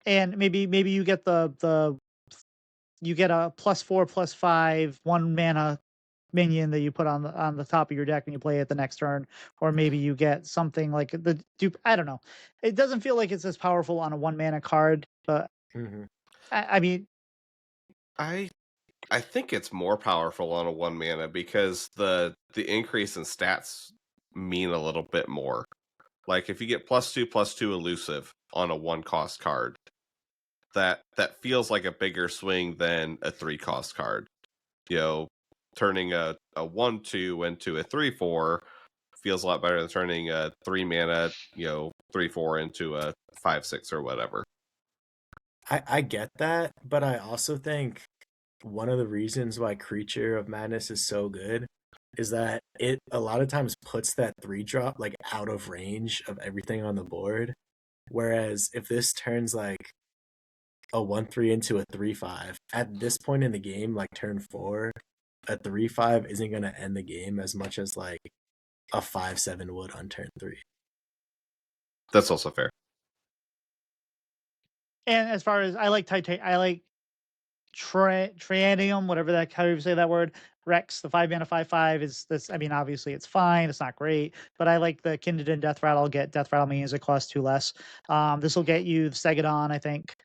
And maybe you get you get a +4/+5 1 mana minion that you put on the top of your deck and you play it the next turn, or maybe you get something like the dupe. I don't know. It doesn't feel like it's as powerful on a 1 mana card, but Mm-hmm. I mean, I think it's more powerful on a 1 mana because the increase in stats mean a little bit more. Like if you get +2/+2 elusive on a 1 cost card, that feels like a bigger swing than a 3 cost card. Turning a 1/2 into a 3/4 feels a lot better than turning a 3 mana, 3/4 into a 5/6 or whatever. I get that, but I also think one of the reasons why Creature of Madness is so good is that it a lot of times puts that 3-drop like out of range of everything on the board. Whereas if this turns like a 1/3 into a 3/5, at this point in the game, like turn 4, a 3/5 isn't gonna end the game as much as like a 5/7 would on turn 3. That's also fair. and as far as I like Trianium, whatever that, how do you say that word? Rex, the 5 mana 5/5 is this. I mean, obviously it's fine. It's not great, but I like the Kindred and Death Rattle. Get Death Rattle means it costs 2 less. This will get you the Stegodon, I think.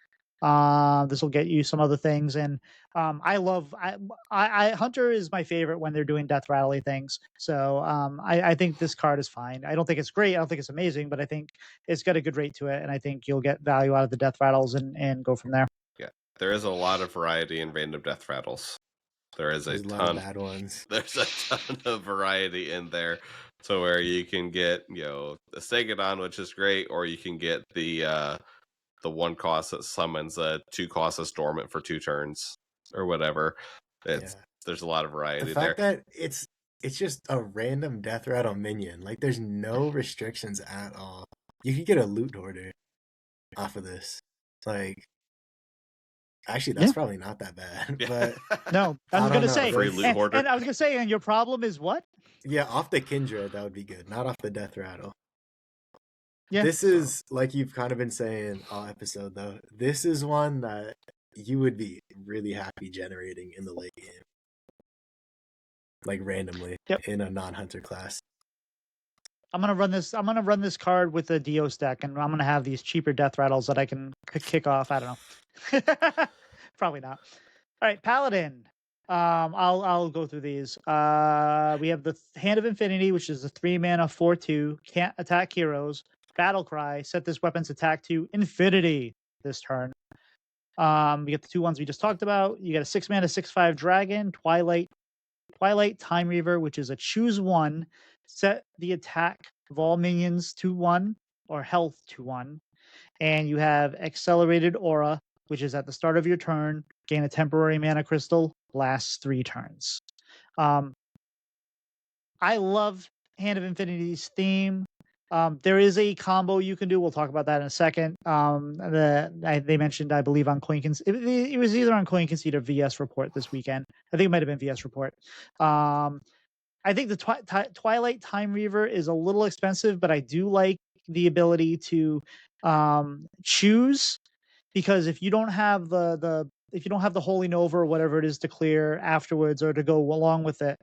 This will get you some other things, and I Hunter is my favorite when they're doing Death Rattle things. So I think this card is fine. I don't think it's great. I don't think it's amazing, but I think it's got a good rate to it, and I think you'll get value out of the Death Rattles and go from there. Yeah. There is a lot of variety in random death rattles. There's a lot of ton. bad ones. There's a ton of variety in there. So where you can get, the Stegodon, which is great, or you can get the 1 cost that summons a 2 cost that's dormant for 2 turns or whatever. There's a lot of variety The there. fact that it's just a random Death Rattle minion, like there's no restrictions at all. You could get a Loot Hoarder off of this. Like, actually, that's probably not that bad. But no, I was gonna say, free Loot Hoarder. and I was gonna say, and your problem is what? Yeah, off the Kindred, that would be good. Not off the Death Rattle. Yeah. This is, like you've kind of been saying all episode, though, this is one that you would be really happy generating in the late game. Like, randomly in a non-hunter class. I'm gonna run this card with a Dios deck, and I'm gonna have these cheaper Death Rattles that I can kick off. I don't know. Probably not. All right, Paladin. I'll go through these. We have the Hand of Infinity, which is a 3 mana 4/2, can't attack heroes. Battle Cry, set this weapon's attack to infinity this turn. We get the 2 ones we just talked about. You get a 6 mana 6/5 dragon, Twilight Time Reaver, which is a choose 1, set the attack of all minions to 1 or health to 1. And you have Accelerated Aura, which is at the start of your turn, gain a temporary mana crystal, lasts 3 turns. Um, I love Hand of Infinity's theme. There is a combo you can do. We'll talk about that in a second. They mentioned, I believe, on Coin Conceit. It was either on Coin Conceit or VS Report this weekend. I think it might have been VS Report. I think the Twilight Time Reaver is a little expensive, but I do like the ability to choose, because if you don't have if you don't have the Holy Nova or whatever it is to clear afterwards or to go along with it,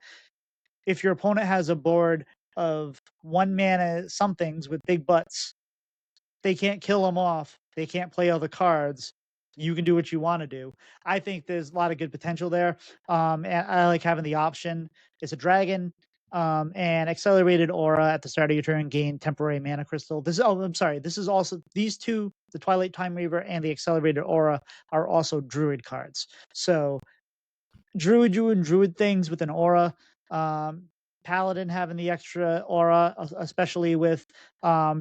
if your opponent has a board of 1 mana somethings with big butts, they can't kill them off. They can't play other cards. You can do what you want to do. I think there's a lot of good potential there. And I like having the option. It's a dragon, and accelerated aura at the start of your turn, gain temporary mana crystal. I'm sorry. This is also, these two, the Twilight Time Reaver and the accelerated aura, are also druid cards. So druid things with an aura. Paladin having the extra aura, especially with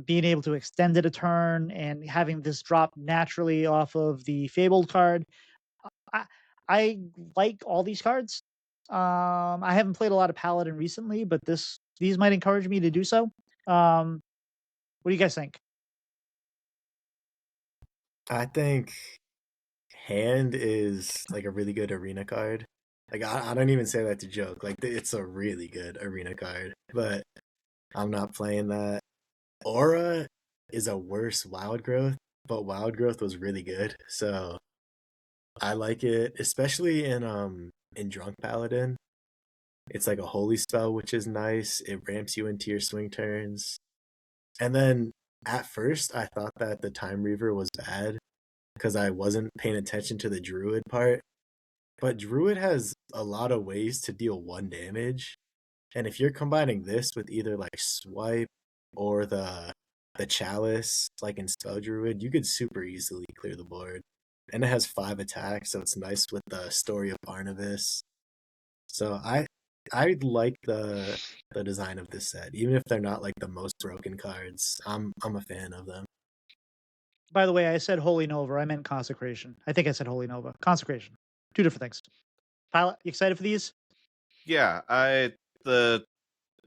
being able to extend it a turn and having this drop naturally off of the Fabled card. I like all these cards. I haven't played a lot of Paladin recently, but these might encourage me to do so. What do you guys think? I think Hand is like a really good arena card. Like I don't even say that to joke. Like it's a really good arena card, but I'm not playing that. Aura is a worse Wild Growth, but Wild Growth was really good, so I like it, especially in Drunk Paladin. It's like a holy spell, which is nice. It ramps you into your swing turns. And then at first, I thought that the Time Reaver was bad because I wasn't paying attention to the Druid part. But Druid has a lot of ways to deal 1 damage. And if you're combining this with either like Swipe or the Chalice, like in Spell Druid, you could super easily clear the board. And it has 5 attacks, so it's nice with the Story of Barnabas. So I like the design of this set, even if they're not like the most broken cards. I'm a fan of them. By the way, I said Holy Nova. I meant Consecration. I think I said Holy Nova. Consecration. Two different things. Pilot, you excited for these? Yeah, the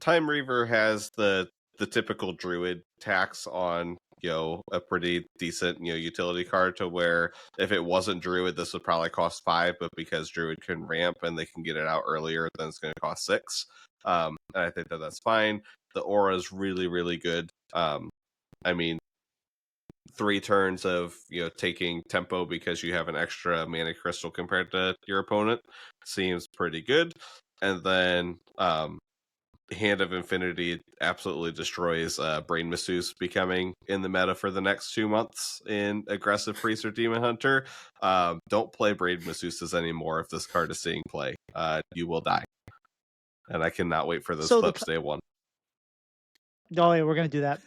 Time Reaver has the typical druid tax on, a pretty decent, utility card, to where if it wasn't druid, this would probably cost 5, but because druid can ramp and they can get it out earlier, then it's going to cost 6. And I think that's fine. The aura is really, really good. I mean, 3 turns of taking tempo because you have an extra mana crystal compared to your opponent seems pretty good. And then Hand of Infinity absolutely destroys Brain Masseuse becoming in the meta for the next 2 months in Aggressive Priest or Demon Hunter. Don't play Brain Masseuses anymore if this card is seeing play. You will die. And I cannot wait for those clips day one. Oh yeah, we're gonna do that.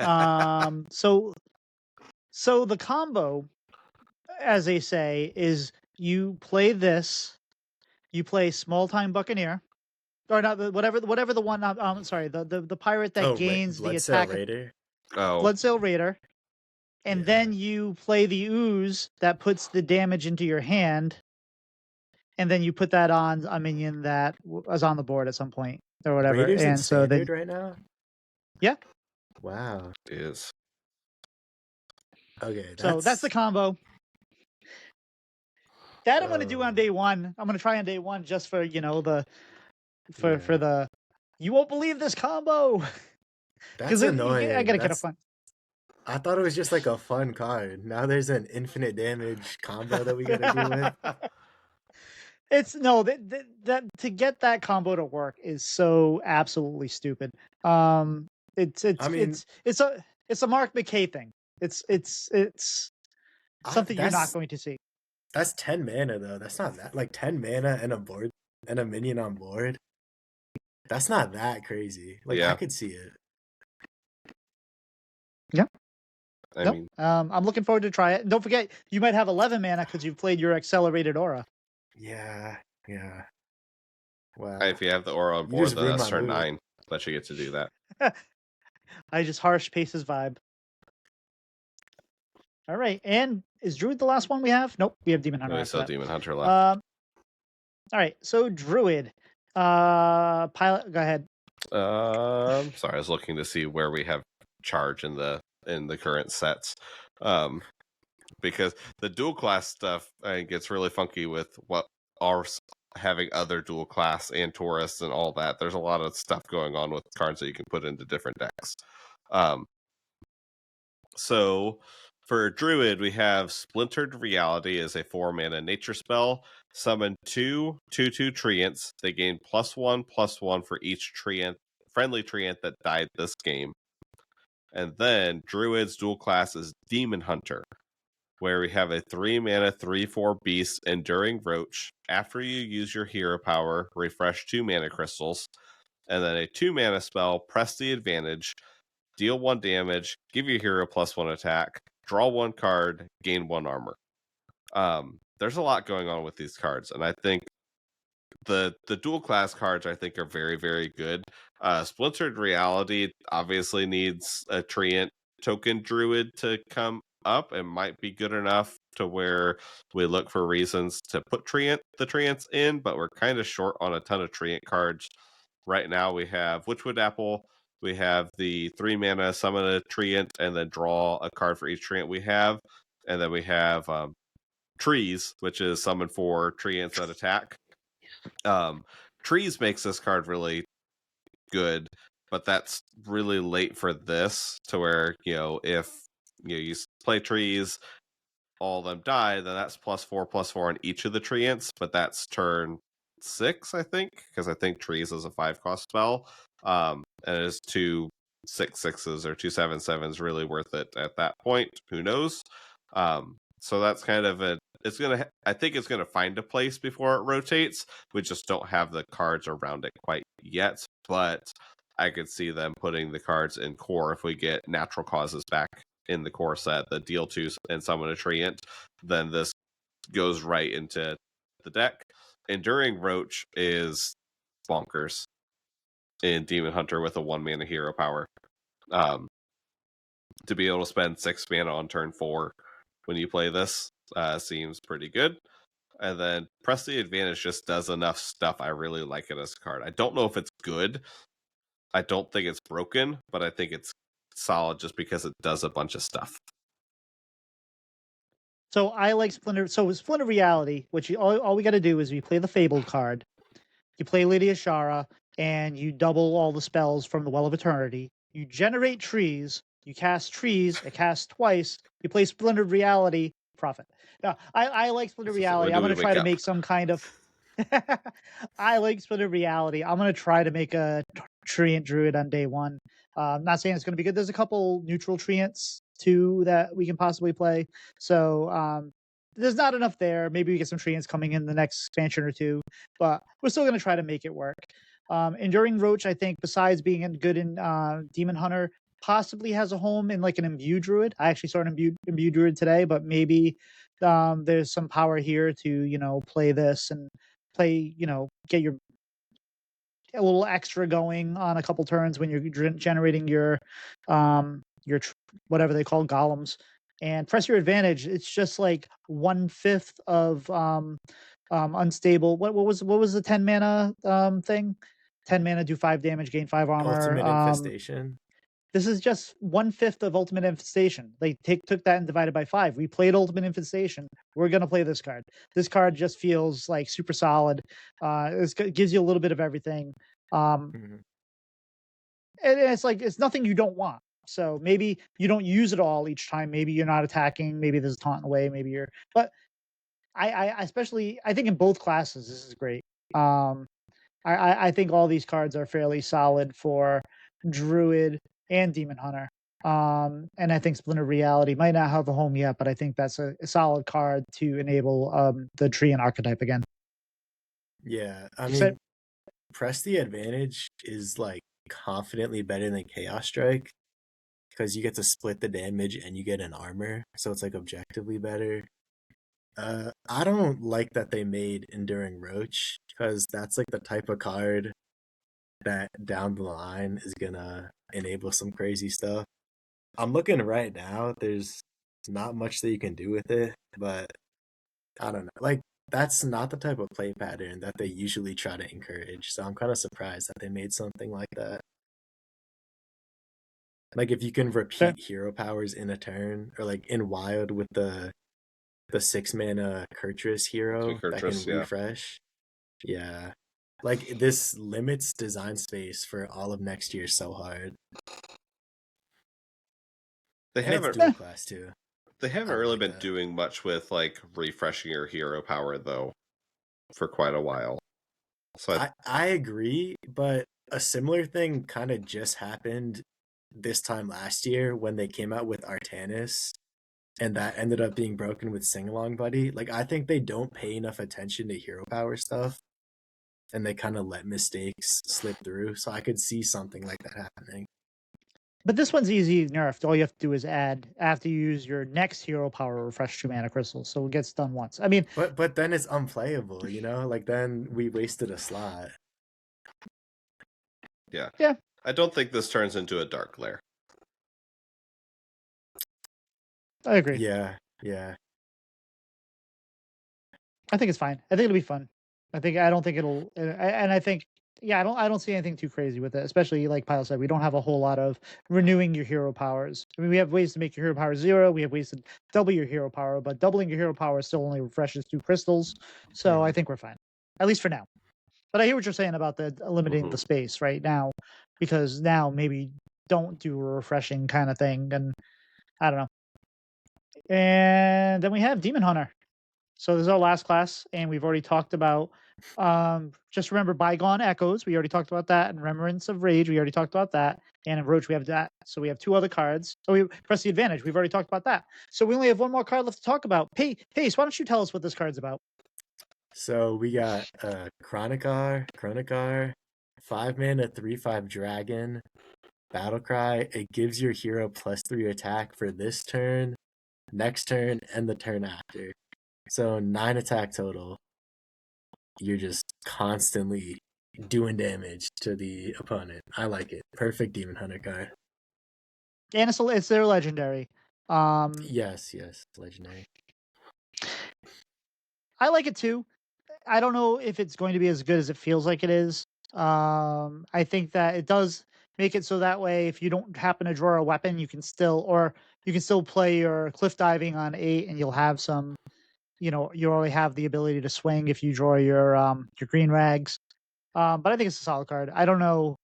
So the combo, as they say, is you play this, you play Small Time Buccaneer, or not, whatever the one. Sorry, the pirate that gains the attack. Raider. Bloodsail Raider, and then you play the ooze that puts the damage into your hand, and then you put that on a minion that was on the board at some point or whatever. Raiders and in so standard then, right now. Yeah. Wow. It is. Okay. So that's the combo. That I'm going to do on day one. I'm going to try on day one just for for the. You won't believe this combo. That's annoying. I gotta get a fun. I thought it was just like a fun card. Now there's an infinite damage combo that we gotta deal with. It's no that to get that combo to work is so absolutely stupid. It's a Mark McKay thing. It's something you're not going to see. That's 10 mana though. That's not that, like 10 mana and a board and a minion on board. That's not that crazy. Like I could see it. Yeah. I mean, I'm looking forward to try it. And don't forget, you might have 11 mana because you've played your accelerated aura. Yeah. Wow. If you have the aura on board, then that's turn 9 that you get to do that. I just harsh Pace's vibe. All right, and is Druid the last one we have? Nope, we have Demon Hunter. We still have Demon Hunter left. All right, so Druid. Pylet, go ahead. Sorry, I was looking to see where we have charge in the current sets. Because the dual class stuff, I think, gets really funky with what are having other dual class and tourists and all that. There's a lot of stuff going on with cards that you can put into different decks. So for Druid, we have Splintered Reality as a 4-mana nature spell. Summon 2/2/2 Treants. They gain +1/+1 for each friendly Treant that died this game. And then Druid's dual class is Demon Hunter, where we have a 3-mana 3/4 beast, Enduring Roach. After you use your hero power, refresh 2 mana crystals. And then a 2-mana spell, Press the Advantage. Deal 1 damage, give your hero +1 attack, draw 1 card, gain 1 armor. There's a lot going on with these cards, and I think the dual class cards I think are very, very good. Splintered Reality obviously needs a Treant token druid to come up. It might be good enough to where we look for reasons to put the Treants in, but we're kind of short on a ton of Treant cards. Right now we have Witchwood Apple. We have the 3-mana summon a Treant and then draw a card for each Treant we have. And then we have Trees, which is summon 4 Treants that attack. Trees makes this card really good, but that's really late for this to where, if you play Trees, all of them die, then that's +4/+4 on each of the Treants, but that's turn 6, I think, because I think Trees is a 5-cost spell. And it is 2 6/6s or 2 7/7s really worth it at that point. Who knows? So that's kind of I think it's gonna find a place before it rotates. We just don't have the cards around it quite yet, but I could see them putting the cards in core if we get Natural Causes back in the core set, the deal 2 and summon a Treant, then this goes right into the deck. Enduring Roach is bonkers in Demon Hunter with a 1-mana hero power. To be able to spend 6 mana on turn 4 when you play this seems pretty good. And then Press the Advantage just does enough stuff. I really like it as a card. I don't know if it's good. I don't think it's broken, but I think it's solid just because it does a bunch of stuff. So I like Splinter. So Splinter Reality, which all we got to do is we play the Fabled card, you play Lydia Shara, and you double all the spells from the Well of Eternity. You generate trees. You cast trees. It casts twice. You play Splintered Reality. Profit. Now, I like Splintered Reality. I'm going to try to make some kind of. I like Splintered Reality. I'm going to try to make a Treant Druid on day one. Not saying it's going to be good. There's a couple neutral Treants too that we can possibly play. So there's not enough there. Maybe we get some Treants coming in the next expansion or two, but we're still going to try to make it work. Enduring Roach, I think, besides being good in Demon Hunter, possibly has a home in like an Imbue Druid. I actually saw an Imbue Druid today, but maybe there's some power here to, play this and play, get a little extra going on a couple turns when you're generating your whatever they call golems. And Press Your Advantage, it's just like 1/5 of unstable. What was the 10 mana thing? 10 mana, do 5 damage, gain 5 armor. Ultimate Infestation. This is just 1/5 of Ultimate Infestation. They took that and divided by 5. We played Ultimate Infestation. We're gonna play this card. This card just feels like super solid. It gives you a little bit of everything. And it's like it's nothing you don't want. So maybe you don't use it all each time. Maybe you're not attacking. Maybe there's a taunt away. Maybe you're. But I especially I think in both classes this is great. I think all these cards are fairly solid for Druid and Demon Hunter. And I think Splinter Reality might not have a home yet, but I think that's a solid card to enable the Treant archetype again. Yeah, I mean, Press the Advantage is like confidently better than Chaos Strike because you get to split the damage and you get an armor, so it's like objectively better. I don't like that they made Enduring Roach because that's like the type of card that down the line is gonna enable some crazy stuff. I'm looking right now, there's not much that you can do with it, but I don't know. Like that's not the type of play pattern that they usually try to encourage. So I'm kind of surprised that they made something like that. Like if you can Fair. repeat hero powers in a turn, or like in Wild with the 6 mana Kurtrus hero that can Kurtrus, yeah. refresh. Yeah. Like this limits design space for all of next year so hard. They And it's haven't dual class too. they haven't I really like been that. doing much with like refreshing your hero power though for quite a while. So I agree, but a similar thing kind of just happened this time last year when they came out with Artanis, and that ended up being broken with Sing Along Buddy. Like I think they don't pay enough attention to hero power stuff, and they kind of let mistakes slip through. So I could see something like that happening. But this one's easy nerfed. All you have to do is add after you use your next hero power refresh 2 mana crystals, so it gets done once. I mean, But then it's unplayable, you know? Like then we wasted a slot. yeah. Yeah. I don't think this turns into a Dark Glare. I agree. Yeah, yeah. I think it's fine. I think it'll be fun. I don't think it'll, and I think, yeah, I don't see anything too crazy with it. Especially like Pylet said, we don't have a whole lot of renewing your hero powers. I mean, we have ways to make your hero power 0. We have ways to double your hero power, but doubling your hero power still only refreshes 2 crystals. So I think we're fine, at least for now. But I hear what you're saying about the limiting the space right now, because now maybe don't do a refreshing kind of thing, and I don't know. And then we have Demon Hunter. So this is our last class, and we've already talked about just remember Bygone Echoes. We already talked about that, and Remembrance of Rage. We already talked about that. And in Roach, we have that. So we have 2 other cards. So we press the advantage. We've already talked about that. So we only have 1 more card left to talk about. Pace, why don't you tell us what this card's about? So we got Chronocar, 5 mana, 3/5 dragon, Battlecry. It gives your hero +3 attack for this turn, next turn, and the turn after. So 9 attack total. You're just constantly doing damage to the opponent. I like it. Perfect Demon Hunter card. And it's their legendary. Yes, legendary. I like it too. I don't know if it's going to be as good as it feels like it is. I think that it does make it so that way if you don't happen to draw a weapon, you can still play your cliff diving on 8, and you'll have some, you already have the ability to swing if you draw your green rags. But I think it's a solid card. I don't know,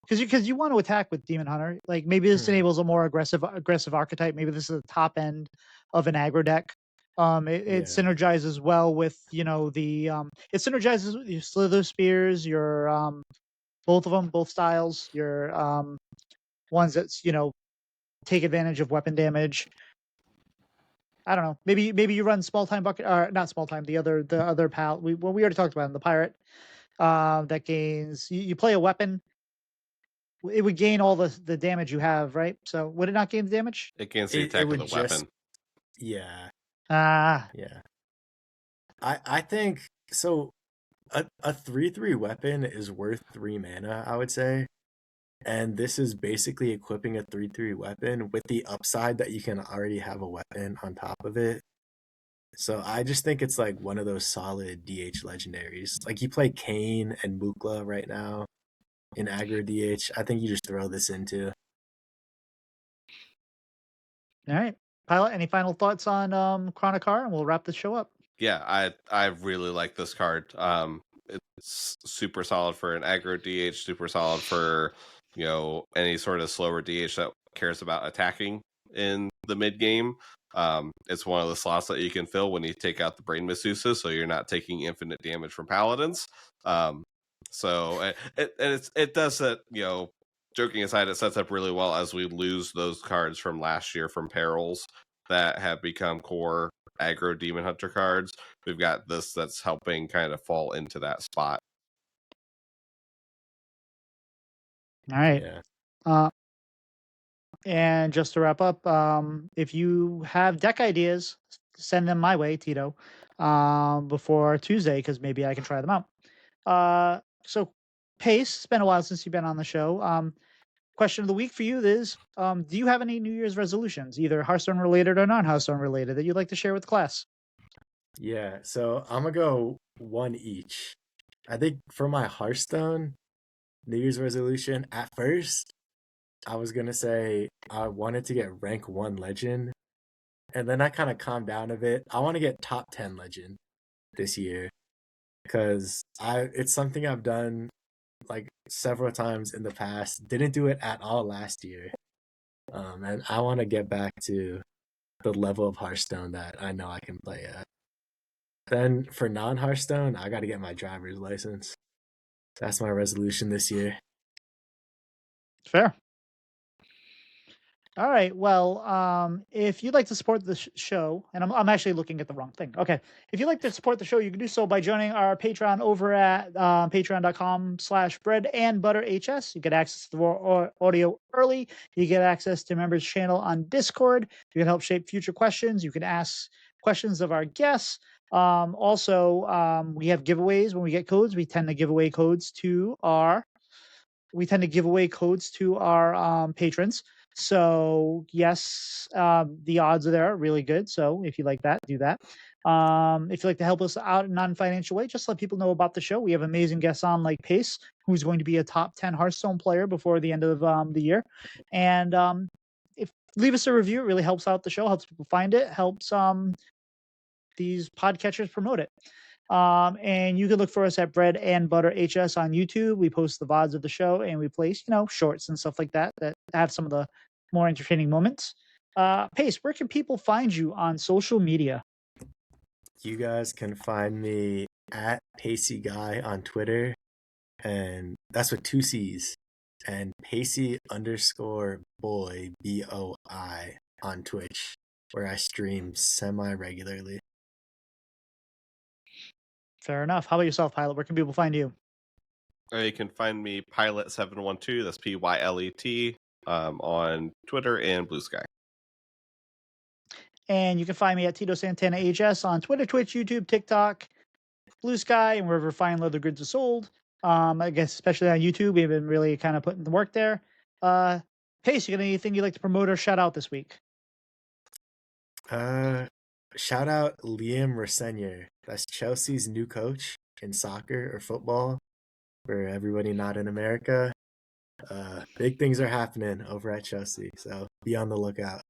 because you want to attack with Demon Hunter. Like maybe this enables a more aggressive archetype. Maybe this is the top end of an aggro deck. It synergizes well with it synergizes with your Slither Spears, your both of them, both styles, your ones that's take advantage of weapon damage. I don't know. Maybe you run small time bucket, or not small time. The other pal we already talked about him, the pirate. That gains you play a weapon. It would gain all the damage you have, right? So would it not gain the damage? It gains the attack of the weapon. Yeah. Ah. Yeah. I think so. A 3/3 weapon is worth 3 mana, I would say. And this is basically equipping a 3/3 weapon with the upside that you can already have a weapon on top of it. So I just think it's like one of those solid DH legendaries. Like you play Kane and Mukla right now in aggro DH. I think you just throw this into. All right. Pilot, any final thoughts on Chronocar, and we'll wrap the show up. Yeah, I really like this card. It's super solid for an aggro DH, super solid for any sort of slower DH that cares about attacking in the mid game. It's one of the slots that you can fill when you take out the Brain Masseuse, so you're not taking infinite damage from paladins. So it does that. Joking aside, it sets up really well as we lose those cards from last year from Perils that have become core aggro Demon Hunter cards. We've got this that's helping kind of fall into that spot. All right. Yeah. And just to wrap up, if you have deck ideas, send them my way, Tito, before Tuesday, because maybe I can try them out. So, Pace, it's been a while since you've been on the show. Question of the week for you is, do you have any New Year's resolutions, either Hearthstone related or non-Hearthstone related, that you'd like to share with the class? Yeah, so I'm gonna go one each. I think for my Hearthstone New Year's resolution, at first, I was gonna say I wanted to get rank 1 legend, and then I kind of calmed down a bit. I want to get top 10 legend this year because I it's something I've done like several times in the past. Didn't do it at all last year. And I want to get back to the level of Hearthstone that I know I can play at. Then for non-Hearthstone, I got to get my driver's license. That's my resolution this year. Fair. All right. Well, if you'd like to support the show, and I'm actually looking at the wrong thing. Okay. If you'd like to support the show, you can do so by joining our Patreon over at patreon.com/breadandbutterhs. You get access to the audio early. You get access to members channel on Discord. You can help shape future questions. You can ask questions of our guests. Also, we have giveaways when we get codes. We tend to give away codes to our patrons. So yes, the odds are there are really good. So if you like that, do that. If you'd like to help us out in a non-financial way, just let people know about the show. We have amazing guests on like Pace, who's going to be a top 10 Hearthstone player before the end of the year. And if leave us a review, it really helps out the show, helps people find it, helps these podcatchers promote it. And you can look for us at Bread and Butter HS on YouTube. We post the VODs of the show and we place, shorts and stuff like that have some of the more entertaining moments. Pace, where can people find you on social media? You guys can find me at Pacey Guy on Twitter, and that's with 2 C's, and Pacey_boy BOI on Twitch, where I stream semi-regularly. Fair enough. How about yourself, Pylet? Where can people find you? You can find me Pylet712, that's Pylet, on Twitter and Blue Sky. And you can find me at titosantanahs on Twitter, Twitch, YouTube, TikTok, Blue Sky, and wherever fine leather goods are sold. I guess especially on YouTube, we've been really kind of putting the work there. Pace, you got anything you'd like to promote or shout out this week? Shout out Liam Rosenior. That's Chelsea's new coach in soccer or football for everybody not in America. Big things are happening over at Chelsea, so be on the lookout.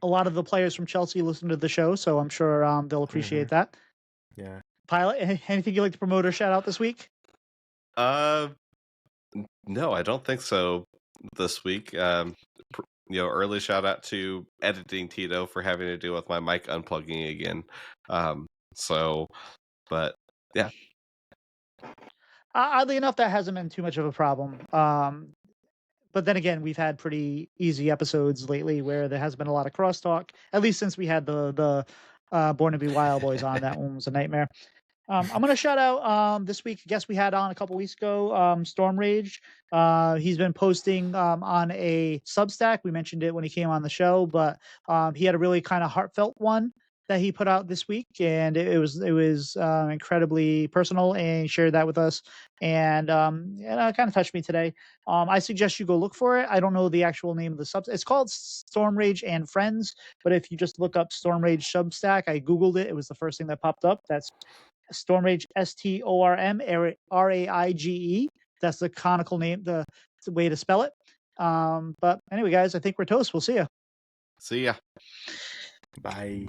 A lot of the players from Chelsea listen to the show, so I'm sure they'll appreciate that. Yeah. Pylet, anything you'd like to promote or shout out this week? No, I don't think so this week. Early shout out to editing Tito for having to deal with my mic unplugging again. But yeah. Oddly enough, that hasn't been too much of a problem. But then again, we've had pretty easy episodes lately where there has been a lot of crosstalk. At least since we had the Born to Be Wild Boys on, that one was a nightmare. I'm going to shout out this week a guest we had on a couple weeks ago, Storm Rage. He's been posting on a Substack. We mentioned it when he came on the show, but he had a really kind of heartfelt one that he put out this week, and it was incredibly personal, and he shared that with us, and it kind of touched me today. I suggest you go look for it. I don't know the actual name of the Substack. It's called Storm Rage and Friends, but if you just look up Storm Rage Substack, I googled it. It was the first thing that popped up. That's Stormrage, STORMRAIGE. That's the canonical name, the way to spell it. But anyway, guys, I think we're toast. We'll see you. See ya. Bye.